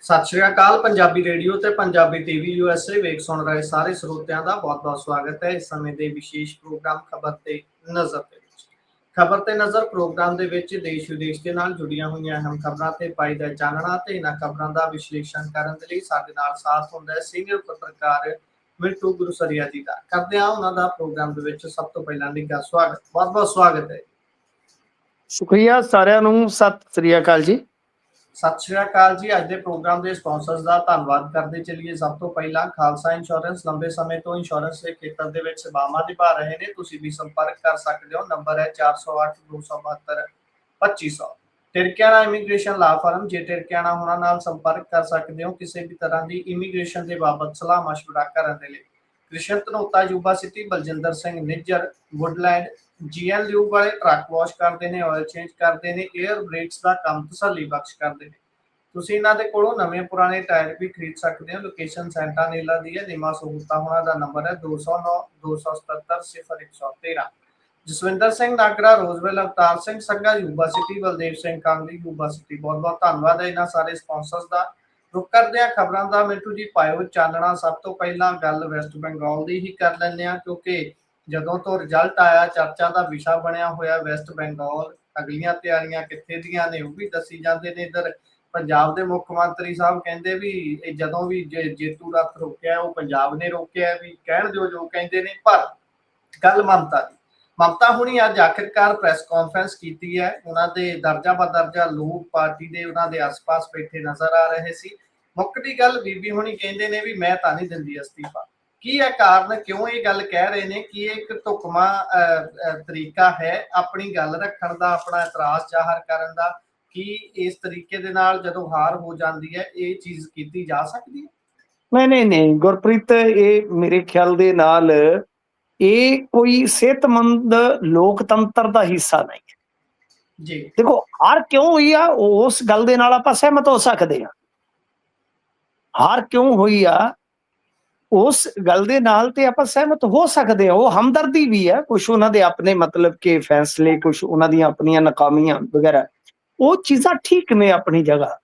ਸਤਿ ਸ਼੍ਰੀ ਅਕਾਲ। ਪੰਜਾਬੀ ਰੇਡੀਓ ਤੇ Punjabi TV USA ਵੇਖ ਸੁਣ ਰਹੇ ਸਾਰੇ ਸਰੋਤਿਆਂ ਦਾ ਬਹੁਤ-ਬਹੁਤ ਸਵਾਗਤ ਹੈ। ਇਸ ਸਮੇਂ ਦੇ ਵਿਸ਼ੇਸ਼ ਪ੍ਰੋਗਰਾਮ ਖਬਰ ਤੇ ਨਜ਼ਰ ਦੇ ਵਿੱਚ। ਖਬਰ ਤੇ ਨਜ਼ਰ ਪ੍ਰੋਗਰਾਮ ਦੇ ਵਿੱਚ ਦੇਸ਼ ਵਿਦੇਸ਼ ਦੇ ਨਾਲ ਜੁੜੀਆਂ ਹੋਈਆਂ ਅਹਿਮ ਖਬਰਾਂ ਤੇ ਪਾਈਦਾ ਚਾਨਣਾ ਤੇ ਇਹਨਾਂ ਖਬਰਾਂ ਦਾ ਵਿਸ਼ਲੇਸ਼ਣ ਕਰਨ ਦੇ ਲਈ ਸਾਡੇ ਨਾਲ ਸਾਥ ਹੁੰਦਾ ਹੈ ਸੀਨੀਅਰ ਪੱਤਰਕਾਰ ਮਿੰਟੂ ਗੁਰਸਰੀਆ ਜੀ ਦਾ। ਕਰਦੇ ਹਾਂ ਉਹਨਾਂ ਦਾ ਪ੍ਰੋਗਰਾਮ ਦੇ ਵਿੱਚ ਸਭ ਤੋਂ ਪਹਿਲਾਂ ਨਿੱਘਾ ਸਵਾਗਤ। ਬਹੁਤ-ਬਹੁਤ ਸਵਾਗਤ ਹੈ। ਸ਼ੁਕਰੀਆ ਸਾਰਿਆਂ ਨੂੰ। ਸਤਿ ਸ੍ਰੀ ਅਕਾਲ ਜੀ। ਸਤਿ ਸ਼੍ਰੀ ਅਕਾਲ ਜੀ। ਅੱਜ ਦੇ ਪ੍ਰੋਗਰਾਮ ਦੇ ਸਪਾਂਸਰਸ ਦਾ ਧੰਨਵਾਦ ਕਰਦੇ ਚੱਲੀਏ। ਸਭ ਤੋਂ ਪਹਿਲਾਂ ਖਾਲਸਾ ਇੰਸ਼ੋਰੈਂਸ ਲੰਬੇ ਸਮੇਂ ਤੋਂ ਇੰਸ਼ੋਰੈਂਸ ਦੇ ਖੇਤਰ ਦੇ ਵਿੱਚ ਸੇਵਾਵਾਂ ਨਿਭਾ ਰਹੇ ਨੇ। ਤੁਸੀਂ ਵੀ ਸੰਪਰਕ ਕਰ ਸਕਦੇ ਹੋ। ਨੰਬਰ ਹੈ 408 272 2500। ਟਿਰਕਿਆਣਾ ਇਮੀਗ੍ਰੇਸ਼ਨ ਲਾ ਫਰਮ। ਜੇ ਟਿਰਕਿਆਣਾ ਹੋਣਾ ਨਾਲ ਸੰਪਰਕ ਕਰ ਸਕਦੇ ਹੋ ਕਿਸੇ ਵੀ ਤਰ੍ਹਾਂ ਦੀ ਇਮੀਗ੍ਰੇਸ਼ਨ ਦੇ ਬਾਬਤ ਸਲਾਹ ਮਸ਼ਵਰਾ ਕਰਨ ਦੇ ਲਈ। Krishan Dhanota Yuba City, Baljinder Singh Nijjar Woodland GL lube ਵਾਲੇ ਟਰੱਕ ਵਾਸ਼ ਕਰਦੇ ਨੇ, ਆਇਲ ਚੇਂਜ ਕਰਦੇ ਨੇ, 에ਅਰ ਬ੍ਰੇਕਸ ਦਾ ਕੰਮ ਤਸੱਲੀ ਬਖਸ਼ ਕਰਦੇ ਨੇ। ਤੁਸੀਂ ਇਹਨਾਂ ਦੇ ਕੋਲੋਂ ਨਵੇਂ ਪੁਰਾਣੇ ਟਾਇਰ ਵੀ ਖਰੀਦ ਸਕਦੇ ਹੋ। ਲੋਕੇਸ਼ਨ ਸੈਂਟਾ ਨੀਲਾ ਦੀ ਹੈ। ਨਿਮਾ ਸਹੂਲਤਾਂ ਹੋਣਾ ਦਾ ਨੰਬਰ ਹੈ 209 277 0113। Jaswinder Singh Nagra, Roseville, Avtar Singh Sangha Yuba City, Baldev Singh Kangli Yuba City. ਬਹੁਤ ਬਹੁਤ ਧੰਨਵਾਦ ਹੈ ਇਹਨਾਂ ਸਾਰੇ ਸਪਾਂਸਰਸ ਦਾ। ਰੁਕ ਕਰਦੇ ਆ ਖਬਰਾਂ ਦਾ। ਮਿੰਟੂ ਜੀ ਪਾਇਓ ਚਾਨਣਾ। ਸਭ ਤੋਂ ਪਹਿਲਾਂ ਗੱਲ ਵੈਸਟ ਬੰਗਾਲ ਦੀ ਹੀ ਕਰ ਲੈਂਦੇ ਆ, ਕਿਉਂਕਿ ਜਦੋਂ ਤੋਂ ਰਿਜ਼ਲਟ ਆਇਆ ਚਰਚਾ ਦਾ ਵਿਸ਼ਾ ਬਣਿਆ ਹੋਇਆ ਵੈਸਟ ਬੰਗਾਲ। ਅਗਲੀਆਂ ਤਿਆਰੀਆਂ ਕਿੱਥੇ ਦੀਆਂ ਨੇ ਉਹ ਵੀ ਦੱਸੀ ਜਾਂਦੇ ਨੇ। ਇੱਧਰ ਪੰਜਾਬ ਦੇ ਮੁੱਖ ਮੰਤਰੀ ਸਾਹਿਬ ਕਹਿੰਦੇ ਵੀ ਇਹ ਜਦੋਂ ਵੀ ਜੇਤੂ ਰੱਥ ਰੋਕਿਆ ਉਹ ਪੰਜਾਬ ਨੇ ਰੋਕਿਆ, ਵੀ ਕਹਿਣ ਜੋ ਕਹਿੰਦੇ ਨੇ। ਪਰ ਗੱਲ ਮਮਤਾ ਹੁਣੀ ਅੱਜ ਆਖਿਰਕਾਰ ਪ੍ਰੈਸ ਕਾਨਫਰੰਸ ਕੀਤੀ ਹੈ। ਉਹਨਾਂ ਦੇ ਦਰਜਾ ਬਦਰਜਾ ਲੋਕ ਪਾਰਟੀ ਦੇ ਉਹਨਾਂ ਦੇ ਆਸ-ਪਾਸ ਬੈਠੇ ਨਜ਼ਰ ਆ ਰਹੇ ਸੀ। ਮੁੱਕਦੀ ਗੱਲ ਬੀਬੀ ਹੁਣੀ ਕਹਿੰਦੇ ਨੇ ਵੀ ਮੈਂ ਤਾਂ ਨਹੀਂ ਦਿੰਦੀ ਅਸਤੀਫਾ। ਕੀ ਹੈ ਕਾਰਨ, ਕਿਉਂ ਇਹ ਗੱਲ ਕਹਿ ਰਹੇ ਨੇ? ਕਿ ਇਹ ਇੱਕ ਢੁਕਵਾਂ ਤਰੀਕਾ ਹੈ ਆਪਣੀ ਗੱਲ ਰੱਖਣ ਦਾ, ਆਪਣਾ ਇਤਰਾਜ਼ ਜ਼ਾਹਰ ਕਰਨ ਦਾ? ਕੀ ਇਸ ਤਰੀਕੇ ਦੇ ਨਾਲ ਜਦੋਂ ਹਾਰ ਹੋ ਜਾਂਦੀ ਹੈ ਇਹ ਚੀਜ਼ ਕੀਤੀ ਜਾ ਸਕਦੀ ਹੈ? ਨਹੀਂ ਗੁਰਪ੍ਰੀਤ, ਇਹ ਮੇਰੇ ਖਿਆਲ ਦੇ ਨਾਲ ਇਹ ਕੋਈ ਸਿਹਤਮੰਦ ਲੋਕਤੰਤਰ ਦਾ ਹਿੱਸਾ ਨਹੀਂ ਜੀ। ਦੇਖੋ, ਹਾਰ ਕਿਉਂ ਹੋਈ ਆ ਉਸ ਗੱਲ ਦੇ ਨਾਲ ਆਪਾਂ ਸਹਿਮਤ ਹੋ ਸਕਦੇ ਹਾਂ। ਹਾਰ ਕਿਉਂ ਹੋਈ ਆ ਉਸ ਗੱਲ ਦੇ ਨਾਲ ਤੇ ਆਪਾਂ ਸਹਿਮਤ ਹੋ ਸਕਦੇ ਹਾਂ। ਉਹ ਹਮਦਰਦੀ ਵੀ ਹੈ, ਕੁਛ ਉਹਨਾਂ ਦੇ ਆਪਣੇ ਮਤਲਬ ਕੇ ਫੈਸਲੇ, ਕੁਛ ਉਹਨਾਂ ਦੀਆਂ ਆਪਣੀਆਂ ਨਾਕਾਮੀਆਂ ਵਗੈਰਾ, ਉਹ ਚੀਜ਼ਾਂ ਠੀਕ ਨੇ ਆਪਣੀ ਜਗ੍ਹਾ।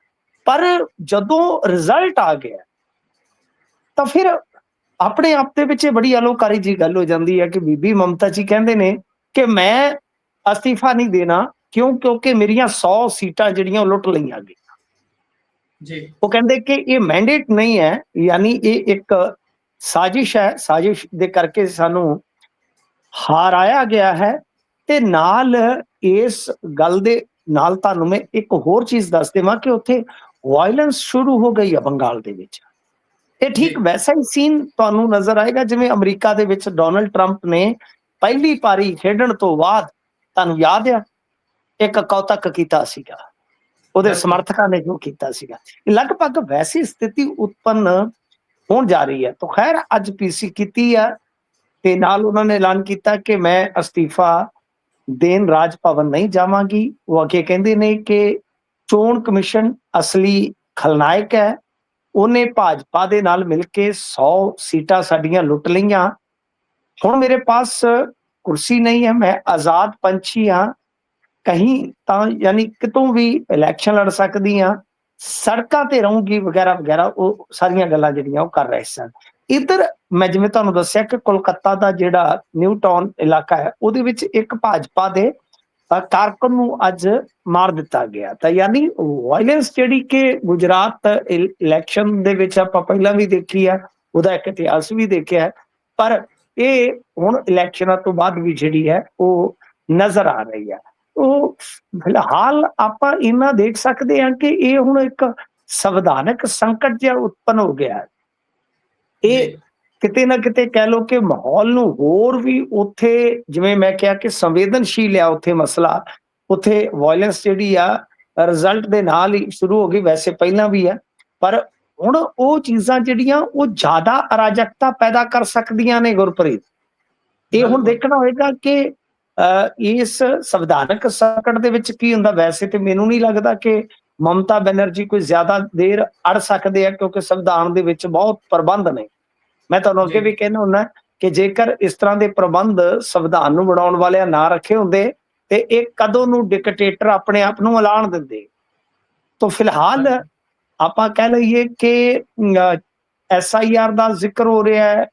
ਪਰ ਜਦੋਂ ਰਿਜ਼ਲਟ ਆ ਗਿਆ ਤਾਂ ਫਿਰ ਆਪਣੇ ਆਪ ਦੇ ਵਿੱਚ ਬੜੀ ਅਲੋਕਾਰੀ ਜੀ ਗੱਲ ਹੋ ਜਾਂਦੀ ਹੈ ਕਿ ਬੀਬੀ ਮਮਤਾ ਜੀ ਕਹਿੰਦੇ ਨੇ ਕਿ ਮੈਂ ਅਸਤੀਫਾ ਨਹੀਂ ਦੇਣਾ, ਕਿਉਂਕਿ ਮੇਰੀਆਂ 100 ਸੀਟਾਂ ਜਿਹੜੀਆਂ ਉਹ ਲੁੱਟ ਲਈਆਂ ਗਈਆਂ ਜੀ। ਉਹ ਕਹਿੰਦੇ ਕਿ ਇਹ ਮੈਂਡੇਟ ਨਹੀਂ ਹੈ, ਯਾਨੀ ਇਹ ਇੱਕ ਸਾਜ਼ਿਸ਼ ਹੈ, ਸਾਜ਼ਿਸ਼ ਦੇ ਕਰਕੇ ਸਾਨੂੰ ਹਾਰਾਇਆ ਗਿਆ ਹੈ। ਤੇ ਨਾਲ ਇਸ ਗੱਲ ਦੇ ਨਾਲ ਤੁਹਾਨੂੰ ਮੈਂ ਇੱਕ ਹੋਰ ਚੀਜ਼ ਦੱਸ ਦੇਵਾਂ ਕਿ ਉੱਥੇ ਵਾਇਲੈਂਸ ਸ਼ੁਰੂ ਹੋ ਗਈ ਹੈ ਬੰਗਾਲ ਦੇ ਵਿੱਚ। ਇਹ ਠੀਕ ਵੈਸਾ ਹੀ ਸੀਨ ਤੁਹਾਨੂੰ ਨਜ਼ਰ ਆਏਗਾ ਜਿਵੇਂ ਅਮਰੀਕਾ ਦੇ ਵਿੱਚ ਡੋਨਲਡ ਟਰੰਪ ਨੇ ਪਹਿਲੀ ਪਾਰੀ ਖੇਡਣ ਤੋਂ ਬਾਅਦ, ਤੁਹਾਨੂੰ ਯਾਦ ਆ, ਇੱਕ ਕੌਤਕ ਕੀਤਾ ਸੀਗਾ, ਉਹਦੇ ਸਮਰਥਕਾਂ ਨੇ ਜੋ ਕੀਤਾ ਸੀਗਾ। ਲਗਭਗ ਵੈਸੀ ਸਥਿਤੀ ਉਤਪੰਨ ਹੋਣ ਜਾ ਰਹੀ ਹੈ। ਤਾਂ ਖੈਰ ਅੱਜ ਪੀਸੀ ਕੀਤੀ ਆ ਤੇ ਨਾਲ ਉਹਨਾਂ ਨੇ ਐਲਾਨ ਕੀਤਾ ਕਿ ਮੈਂ ਅਸਤੀਫਾ ਦੇਣ ਰਾਜ ਭਵਨ ਨਹੀਂ ਜਾਵਾਂਗੀ। ਉਹ ਅੱਗੇ ਕਹਿੰਦੇ ਨੇ ਕਿ ਚੋਣ ਕਮਿਸ਼ਨ ਅਸਲੀ ਖਲਨਾਇਕ ਹੈ, ਉਹਨੇ ਭਾਜਪਾ ਦੇ ਨਾਲ ਮਿਲ ਕੇ 100 ਸੀਟਾਂ ਸਾਡੀਆਂ ਲੁੱਟ ਲਈਆਂ। ਹੁਣ ਮੇਰੇ ਪਾਸ ਕੁਰਸੀ ਨਹੀਂ ਹੈ, ਮੈਂ ਆਜ਼ਾਦ ਪੰਛੀ ਹਾਂ, ਕਹੀਂ ਤਾਂ ਯਾਨੀ ਕਿਤੋਂ ਵੀ ਇਲੈਕਸ਼ਨ ਲੜ ਸਕਦੀ ਹਾਂ, ਸੜਕਾਂ ਤੇ ਰਹੂੰਗੀ ਵਗੈਰਾ ਵਗੈਰਾ। ਉਹ ਸਾਰੀਆਂ ਗੱਲਾਂ ਜਿਹੜੀਆਂ ਉਹ ਕਰ ਰਹੇ ਸਨ। ਇੱਧਰ ਮੈਂ ਜਿਵੇਂ ਤੁਹਾਨੂੰ ਦੱਸਿਆ ਕਿ ਕੋਲਕਾਤਾ ਦਾ ਜਿਹੜਾ ਨਿਊ ਟਾਊਨ ਇਲਾਕਾ ਹੈ ਉਹਦੇ ਵਿੱਚ ਇੱਕ ਭਾਜਪਾ ਦੇ ਕਾਰਕੁਨ ਨੂੰ ਅੱਜ ਮਾਰ ਦਿੱਤਾ ਗਿਆ। ਤਾਂ ਯਾਨੀ ਵਾਇਲੈਂਸ ਜਿਹੜੀ ਕਿ ਗੁਜਰਾਤ ਇਲੈਕਸ਼ਨ ਦੇ ਵਿੱਚ ਆਪਾਂ ਪਹਿਲਾਂ ਵੀ ਦੇਖੀ ਹੈ, ਉਹਦਾ ਇੱਕ ਇਤਿਹਾਸ ਵੀ ਦੇਖਿਆ, ਪਰ ਇਹ ਹੁਣ ਇਲੈਕਸ਼ਨਾਂ ਤੋਂ ਬਾਅਦ ਵੀ ਜਿਹੜੀ ਹੈ ਉਹ ਨਜ਼ਰ ਆ ਰਹੀ ਹੈ। ਉਹ ਫਿਲਹਾਲ ਆਪਾਂ ਇਹਨਾਂ ਦੇਖ ਸਕਦੇ ਹਾਂ ਕਿ ਇਹ ਹੁਣ ਇੱਕ ਸੰਵਿਧਾਨਕ ਸੰਕਟ ਜਿਹਾ ਉਤਪੰਨ ਹੋ ਗਿਆ। ਇਹ ਕਿਤੇ ਨਾ ਕਿਤੇ ਕਹਿ ਲਓ ਕਿ ਮਾਹੌਲ ਨੂੰ ਹੋਰ ਵੀ ਉੱਥੇ, ਜਿਵੇਂ ਮੈਂ ਕਿਹਾ ਕਿ ਸੰਵੇਦਨਸ਼ੀਲ ਆ ਉੱਥੇ ਮਸਲਾ, ਉੱਥੇ ਵਾਇਲੈਂਸ ਜਿਹੜੀ ਆ ਰਿਜ਼ਲਟ ਦੇ ਨਾਲ ਹੀ ਸ਼ੁਰੂ ਹੋ ਗਈ, ਵੈਸੇ ਪਹਿਲਾਂ ਵੀ ਹੈ, ਪਰ ਹੁਣ ਉਹ ਚੀਜ਼ਾਂ ਜਿਹੜੀਆਂ ਉਹ ਜ਼ਿਆਦਾ ਅਰਾਜਕਤਾ ਪੈਦਾ ਕਰ ਸਕਦੀਆਂ ਨੇ ਗੁਰਪ੍ਰੀਤ। ਇਹ ਹੁਣ ਦੇਖਣਾ ਹੋਏਗਾ ਕਿ ਇਸ ਸੰਵਿਧਾਨਕ ਸੰਕਟ ਦੇ ਵਿੱਚ ਕੀ ਹੁੰਦਾ। ਵੈਸੇ ਤੇ ਮੈਨੂੰ ਨਹੀਂ ਲੱਗਦਾ ਕਿ ਮਮਤਾ ਬੈਨਰਜੀ ਕੋਈ ਜ਼ਿਆਦਾ ਦੇਰ ਅੜ ਸਕਦੇ ਆ, ਕਿਉਂਕਿ ਸੰਵਿਧਾਨ ਦੇ ਵਿੱਚ ਬਹੁਤ ਪ੍ਰਬੰਧ ਨੇ। ਮੈਂ ਤੁਹਾਨੂੰ ਅੱਗੇ ਵੀ ਕਹਿੰਦਾ ਹੁੰਦਾ ਕਿ ਜੇਕਰ ਇਸ ਤਰ੍ਹਾਂ ਦੇ ਪ੍ਰਬੰਧ ਸੰਵਿਧਾਨ ਨੂੰ ਬਣਾਉਣ ਵਾਲਿਆਂ ਨਾ ਰੱਖੇ ਹੁੰਦੇ ਤੇ ਇਹ ਕਦੋਂ ਨੂੰ ਡਿਕਟੇਟਰ ਆਪਣੇ ਆਪ ਨੂੰ ਐਲਾਨ ਦਿੰਦੇ। ਤਾਂ ਫਿਲਹਾਲ ਆਪਾਂ ਕਹਿ ਲਈਏ ਕਿ SIR ਦਾ ਜ਼ਿਕਰ ਹੋ ਰਿਹਾ ਹੈ,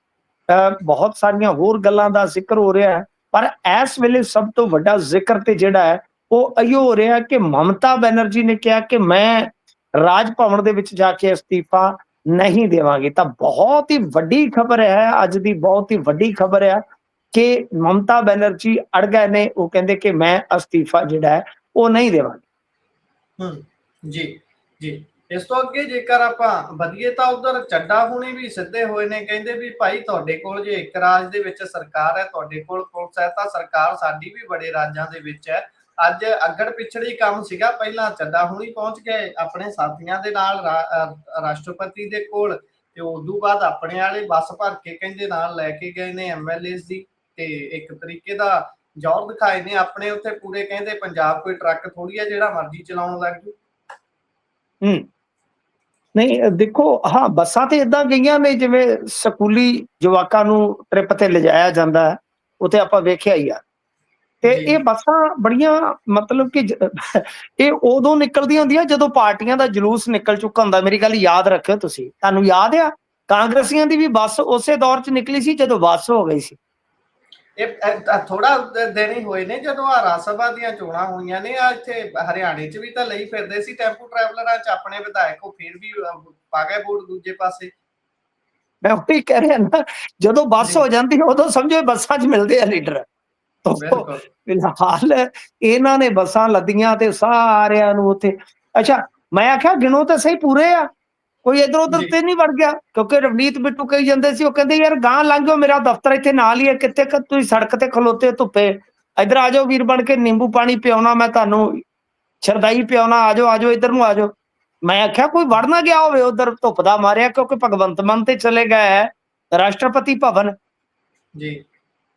ਬਹੁਤ ਸਾਰੀਆਂ ਹੋਰ ਗੱਲਾਂ ਦਾ ਜ਼ਿਕਰ ਹੋ ਰਿਹਾ ਹੈ, ਪਰ ਇਸ ਵੇਲੇ ਸਭ ਤੋਂ ਵੱਡਾ ਜ਼ਿਕਰ ਤੇ ਜਿਹੜਾ ਹੈ ਉਹ ਇਹੋ ਹੋ ਰਿਹਾ ਕਿ ਮਮਤਾ ਬੈਨਰਜੀ ਨੇ ਕਿਹਾ ਕਿ ਮੈਂ ਰਾਜ ਭਵਨ ਦੇ ਵਿੱਚ ਜਾ ਕੇ ਅਸਤੀਫਾ ਨਹੀਂ ਦੇਵਾਂਗੀ। ਤਾਂ ਬਹੁਤ ਹੀ ਵੱਡੀ ਖਬਰ ਹੈ, ਅੱਜ ਦੀ ਬਹੁਤ ਹੀ ਵੱਡੀ ਖਬਰ ਹੈ ਕਿ ਮਮਤਾ ਬੈਨਰਜੀ ਅੜ ਗਏ ਨੇ। ਉਹ ਕਹਿੰਦੇ ਕਿ ਮੈਂ ਅਸਤੀਫਾ ਜਿਹੜਾ ਹੈ ਉਹ ਨਹੀਂ ਦੇਵਾਂਗੀ। ਜੀ ਜੀ। ਇਸ ਤੋਂ ਅੱਗੇ ਜੇਕਰ ਆਪਾਂ ਵਧੀਏ ਤਾਂ ਉਧਰ ਚੱਡਾ ਹੁਣੀ ਵੀ ਸਿੱਧੇ ਹੋਏ ਨੇ, ਕਹਿੰਦੇ ਵੀ ਭਾਈ ਤੁਹਾਡੇ ਕੋਲ ਜੇ ਇੱਕ ਰਾਜ ਦੇ ਵਿੱਚ ਸਰਕਾਰ ਹੈ, ਤੁਹਾਡੇ ਕੋਲ ਪੁਲਿਸ ਹੈ, ਤਾਂ ਸਰਕਾਰ ਸਾਡੀ ਵੀ ਬੜੇ ਰਾਜਾਂ ਦੇ ਵਿੱਚ ਹੈ। ਅੱਜ ਅੱਗੜ ਪਿਛੜੀ ਕੰਮ ਸੀਗਾ, ਪਹਿਲਾਂ ਚੱਡਾ ਹੁਣੀ ਪਹੁੰਚ ਗਏ ਆਪਣੇ ਸਾਥੀਆਂ ਦੇ ਨਾਲ ਰਾਸ਼ਟਰਪਤੀ ਦੇ ਕੋਲ, ਤੇ ਉਦੋਂ ਬਾਅਦ ਆਪਣੇ ਵਾਲੇ ਬੱਸ ਭਰ ਕੇ ਕਹਿੰਦੇ ਨਾਲ ਲੈ ਕੇ ਗਏ ਨੇ MLAs ਦੀ, ਤੇ ਇੱਕ ਤਰੀਕੇ ਦਾ ਜ਼ੋਰ ਦਿਖਾਏ ਨੇ ਆਪਣੇ ਉੱਥੇ ਪੂਰੇ। ਕਹਿੰਦੇ ਪੰਜਾਬ ਕੋਈ ਟਰੱਕ ਥੋੜੀ ਹੈ ਜਿਹੜਾ ਮਰਜ਼ੀ ਚਲਾਉਣ ਲੱਗ ਜੂ। ਨਹੀਂ ਦੇਖੋ, ਹਾਂ ਬੱਸਾਂ ਤੇ ਇਦਾਂ ਗਈਆਂ ਨੇ ਜਿਵੇਂ ਸਕੂਲੀ ਜਵਾਕਾਂ ਨੂੰ ਟ੍ਰਿਪ ਤੇ ਲਿਜਾਇਆ ਜਾਂਦਾ ਹੈ, ਉੱਥੇ ਆਪਾਂ ਵੇਖਿਆ ਹੀ ਆ। ਤੇ ਇਹ ਬੱਸਾਂ ਬੜੀਆਂ ਮਤਲਬ ਕਿ ਇਹ ਉਦੋਂ ਨਿਕਲਦੀਆਂ ਹੁੰਦੀਆਂ ਜਦੋਂ ਪਾਰਟੀਆਂ ਦਾ ਜਲੂਸ ਨਿਕਲ ਚੁੱਕਾ ਹੁੰਦਾ। ਮੇਰੀ ਗੱਲ ਯਾਦ ਰੱਖਿਓ ਤੁਸੀਂ, ਤੁਹਾਨੂੰ ਯਾਦ ਆ ਕਾਂਗਰਸੀਆਂ ਦੀ ਵੀ ਬੱਸ ਉਸੇ ਦੌਰ 'ਚ ਨਿਕਲੀ ਸੀ ਜਦੋਂ ਬੱਸ ਹੋ ਗਈ ਸੀ। ਇਹ ਥੋੜਾ ਦਿਨ ਹੀ ਹੋਏ ਨੇ ਜਦੋਂ ਆ ਰਾਜ ਸਭਾ ਦੀਆਂ ਚੋਣਾਂ ਹੋਈਆਂ ਨੇ, ਆ ਇੱਥੇ ਹਰਿਆਣੇ 'ਚ ਵੀ ਤਾਂ ਲਈ ਫਿਰਦੇ ਸੀ ਟੈਂਪੂ ਟਰੈਵਲਰਾਂ 'ਚ ਆਪਣੇ ਵਿਧਾਇਕ, ਉਹ ਫਿਰ ਵੀ ਪਾ ਗਏ ਵੋਟ ਦੂਜੇ ਪਾਸੇ। ਮੈਂ ਉਹੀ ਕਹਿ ਰਿਹਾ ਨਾ, ਜਦੋਂ ਬੱਸ ਹੋ ਜਾਂਦੀ ਉਦੋਂ ਸਮਝੋ ਬੱਸਾਂ 'ਚ ਮਿਲਦੇ ਆ ਲੀਡਰ। ਫਿਲਹਾਲ ਇਹਨਾਂ ਨੇ ਬੱਸਾਂ ਲੱਦੀਆਂ ਤੇ ਸਾਰਿਆਂ ਨੂੰ ਉੱਥੇ। ਅੱਛਾ, ਮੈਂ ਆਖਿਆ ਗਿਣੋ ਤਾਂ ਸਹੀ ਪੂਰੇ ਆ, ਕੋਈ ਇੱਧਰ ਉੱਧਰ ਤੇ ਨਹੀਂ ਵੜ ਗਿਆ, ਕਿਉਂਕਿ ਰਵਨੀਤ ਬਿੱਟੂ ਕਹੀ ਜਾਂਦੇ ਸੀ, ਉਹ ਕਹਿੰਦੇ ਯਾਰ ਗਾਂ ਲੰਘ ਜਾਓ, ਮੇਰਾ ਦਫ਼ਤਰ ਇੱਥੇ ਨਾਲ ਹੀ ਹੈ, ਕਿੱਥੇ ਤੁਸੀਂ ਸੜਕ ਤੇ ਖਲੋਤੇ ਧੁੱਪੇ, ਇੱਧਰ ਆ ਜਾਓ ਵੀਰ ਬਣ ਕੇ, ਨਿੰਬੂ ਪਾਣੀ ਪਿਆਉਣਾ ਮੈਂ ਤੁਹਾਨੂੰ, ਸ਼ਰਦਾਈ ਪਿਆਉਣਾ, ਆ ਜਾਓ ਇੱਧਰ ਨੂੰ ਆ ਜਾਓ। ਮੈਂ ਆਖਿਆ ਕੋਈ ਵੜ ਨਾ ਗਿਆ ਹੋਵੇ ਉਧਰ ਧੁੱਪ ਦਾ ਮਾਰਿਆ, ਕਿਉਂਕਿ ਭਗਵੰਤ ਮਾਨ ਤੇ ਚਲੇ ਗਏ ਰਾਸ਼ਟਰਪਤੀ ਭਵਨ ਜੀ।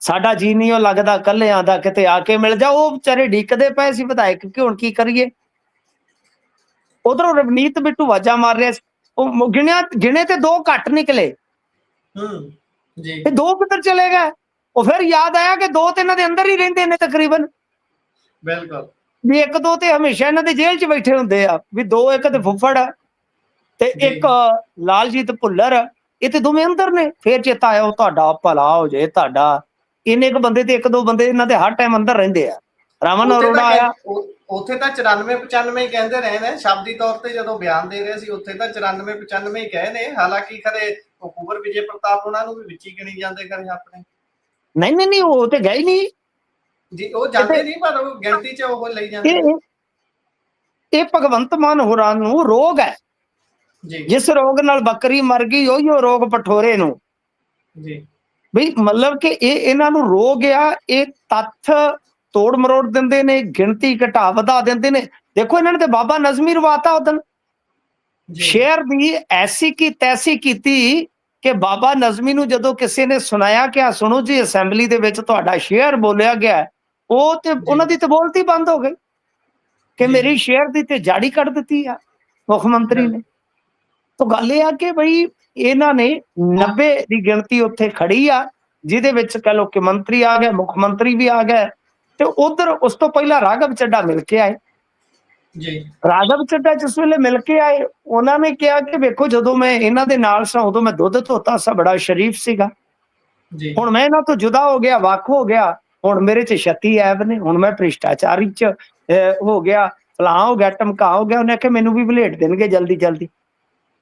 ਸਾਡਾ ਜੀ ਨਹੀਂ ਉਹ ਲੱਗਦਾ ਕੱਲਿਆਂ ਦਾ, ਕਿਤੇ ਆ ਕੇ ਮਿਲ ਜਾ। ਉਹ ਵਿਚਾਰੇ ਢੀਕਦੇ ਪਏ ਸੀ ਵਿਧਾਇਕ ਕਿ ਹੁਣ ਕੀ ਕਰੀਏ। ਉਧਰੋਂ ਰਵਨੀਤ ਬਿੱਟੂ ਆਵਾਜ਼ਾਂ ਮਾਰ ਰਿਹਾ ਸੀ, ਉਹ ਗਿਣੇ ਤੇ 2 ਘੱਟ ਨਿਕਲੇ। ਜੀ। ਤੇ 2 ਕਿੱਧਰ ਚਲੇ ਗਏ? ਉਹ ਫਿਰ ਯਾਦ ਆਇਆ ਕਿ 2 ਤੇ ਇਹਨਾਂ ਦੇ ਅੰਦਰ ਹੀ ਰਹਿੰਦੇ ਨੇ ਤਕਰੀਬਨ। ਬਿਲਕੁਲ। ਵੀ 1-2 ਤੇ ਹਮੇਸ਼ਾ ਇਹਨਾਂ ਦੇ ਜੇਲ੍ਹ 'ਚ ਬੈਠੇ ਹੁੰਦੇ ਆ, ਵੀ 2 ਇੱਕ ਤੇ ਫੁੱਫੜ ਤੇ ਇੱਕ ਲਾਲਜੀਤ ਭੁੱਲਰ, ਇਹ ਤੇ ਦੋਵੇਂ ਅੰਦਰ ਨੇ। ਫਿਰ ਚੇਤਾ ਆਇਆ ਉਹ ਤੁਹਾਡਾ ਭਲਾ ਹੋ ਜੇ ਤੁਹਾਡਾ, ਇੰਨੇ ਕੁ ਬੰਦੇ ਤੇ 1-2 ਬੰਦੇ ਇਹਨਾਂ ਦੇ ਹਰ ਟਾਈਮ ਅੰਦਰ ਰਹਿੰਦੇ ਆ। ਰਮਨ ਅਰੋੜਾ ਆਇਆ, ਉੱਥੇ ਤਾਂ 94-95 ਹੀ ਕਹਿੰਦੇ ਰਹੇ ਨੇ ਸ਼ਬਦੀ ਤੌਰ ਤੇ, ਜਦੋਂ ਬਿਆਨ ਦੇ ਰਹੇ ਸੀ ਉੱਥੇ ਤਾਂ 94-95 ਹੀ ਕਹੇ ਨੇ। ਹਾਲਾਂਕਿ ਖਰੇ ਕੁੰਵਰ ਵਿਜੇ ਪ੍ਰਤਾਪ ਉਹਨਾਂ ਨੂੰ ਵੀ ਵਿੱਚ ਹੀ ਗਿਣੀ ਜਾਂਦੇ ਖਰੇ ਆਪਣੇ। ਨਹੀਂ ਉਹ ਤੇ ਗਏ ਨਹੀਂ ਜੀ, ਉਹ ਜਾਂਦੇ ਨਹੀਂ ਪਰ ਉਹ ਗਿਣਤੀ 'ਚ ਉਹ ਲਈ ਜਾਂਦੇ। ਇਹ ਭਗਵੰਤ ਮਾਨ ਹੋਰਾਂ ਨੂੰ ਰੋਗ ਹੈ ਜੀ, ਜਿਸ ਰੋਗ ਨਾਲ ਬੱਕਰੀ ਮਰ ਗਈ ਉਹੀ ਰੋਗ ਪਠੋਰੇ ਨੂੰ ਜੀ। ਬਈ ਮਤਲਬ ਕਿ ਇਹਨਾਂ ਨੂੰ ਰੋਗ ਆ, ਇਹ ਤੱਥ ਤੋੜ ਮਰੋੜ ਦਿੰਦੇ ਨੇ, ਗਿਣਤੀ ਘਟਾ ਵਧਾ ਦਿੰਦੇ ਨੇ। ਦੇਖੋ ਇਹਨਾਂ ਨੇ ਤੇ ਬਾਬਾ ਨਜ਼ਮੀ ਰਵਾਤਾ ਉਦਣ, ਸ਼ੇਰ ਦੀ ਐਸੀ ਕੀ ਤੈਸੀ ਕੀਤੀ ਕਿ ਬਾਬਾ ਨਜ਼ਮੀ ਨੂੰ ਜਦੋਂ ਕਿਸੇ ਨੇ ਸੁਣਾਇਆ ਕਿ ਆ ਸੁਣੋ ਜੀ ਅਸੈਂਬਲੀ ਦੇ ਵਿੱਚ ਤੁਹਾਡਾ ਸ਼ੇਰ ਬੋਲਿਆ ਗਿਆ, ਉਹ ਤੇ ਉਹਨਾਂ ਦੀ ਤੇ ਬੋਲਤੀ ਬੰਦ ਹੋ ਗਈ ਕਿ ਮੇਰੀ ਸ਼ੇਰ ਦੀ ਤੇ ਜਾੜੀ ਕੱਢ ਦਿੱਤੀ ਆ ਮੁੱਖ ਮੰਤਰੀ ਨੇ। ਤਾਂ ਗੱਲ ਇਹ ਆ ਕਿ ਬਈ ਇਹਨਾਂ ਨੇ 90 ਦੀ ਗਿਣਤੀ ਉੱਥੇ ਖੜੀ ਆ, ਜਿਹਦੇ ਵਿੱਚ ਕਹ ਲੋ ਕਿ ਮੰਤਰੀ ਆ ਗਏ, ਮੁੱਖ ਮੰਤਰੀ ਵੀ ਆ ਗਏ, ਤੇ ਉਧਰ ਉਸ ਤੋਂ ਪਹਿਲਾਂ ਰਾਘਵ ਚੱਡਾ ਮਿਲ ਕੇ ਆਏ ਜੀ। ਰਾਘਵ ਚੱਡਾ ਜਿਸ ਵੇਲੇ ਮਿਲ ਕੇ ਆਏ, ਉਹਨਾਂ ਨੇ ਕਿਹਾ ਕਿ ਵੇਖੋ ਜਦੋਂ ਮੈਂ ਇਹਨਾਂ ਦੇ ਨਾਲ ਸਾਂ ਉਦੋਂ ਮੈਂ ਦੁੱਧ ਧੋਤਾ ਸਾਂ, ਬੜਾ ਸ਼ਰੀਫ ਸੀਗਾ, ਹੁਣ ਮੈਂ ਇਹਨਾਂ ਤੋਂ ਜੁਦਾ ਹੋ ਗਿਆ, ਵੱਖ ਹੋ ਗਿਆ, ਹੁਣ ਮੇਰੇ 'ਚ 36 ਐਬ ਨੇ, ਹੁਣ ਮੈਂ ਭ੍ਰਿਸ਼ਟਾਚਾਰੀ 'ਚ ਹੋ ਗਿਆ, ਫਲਾਂ ਹੋ ਗਿਆ, ਟਮਕਾ ਹੋ ਗਿਆ। ਉਹਨੇ ਆਖਿਆ ਮੈਨੂੰ ਵੀ ਵਲੇਟ ਦੇਣਗੇ ਜਲਦੀ ਜਲਦੀ।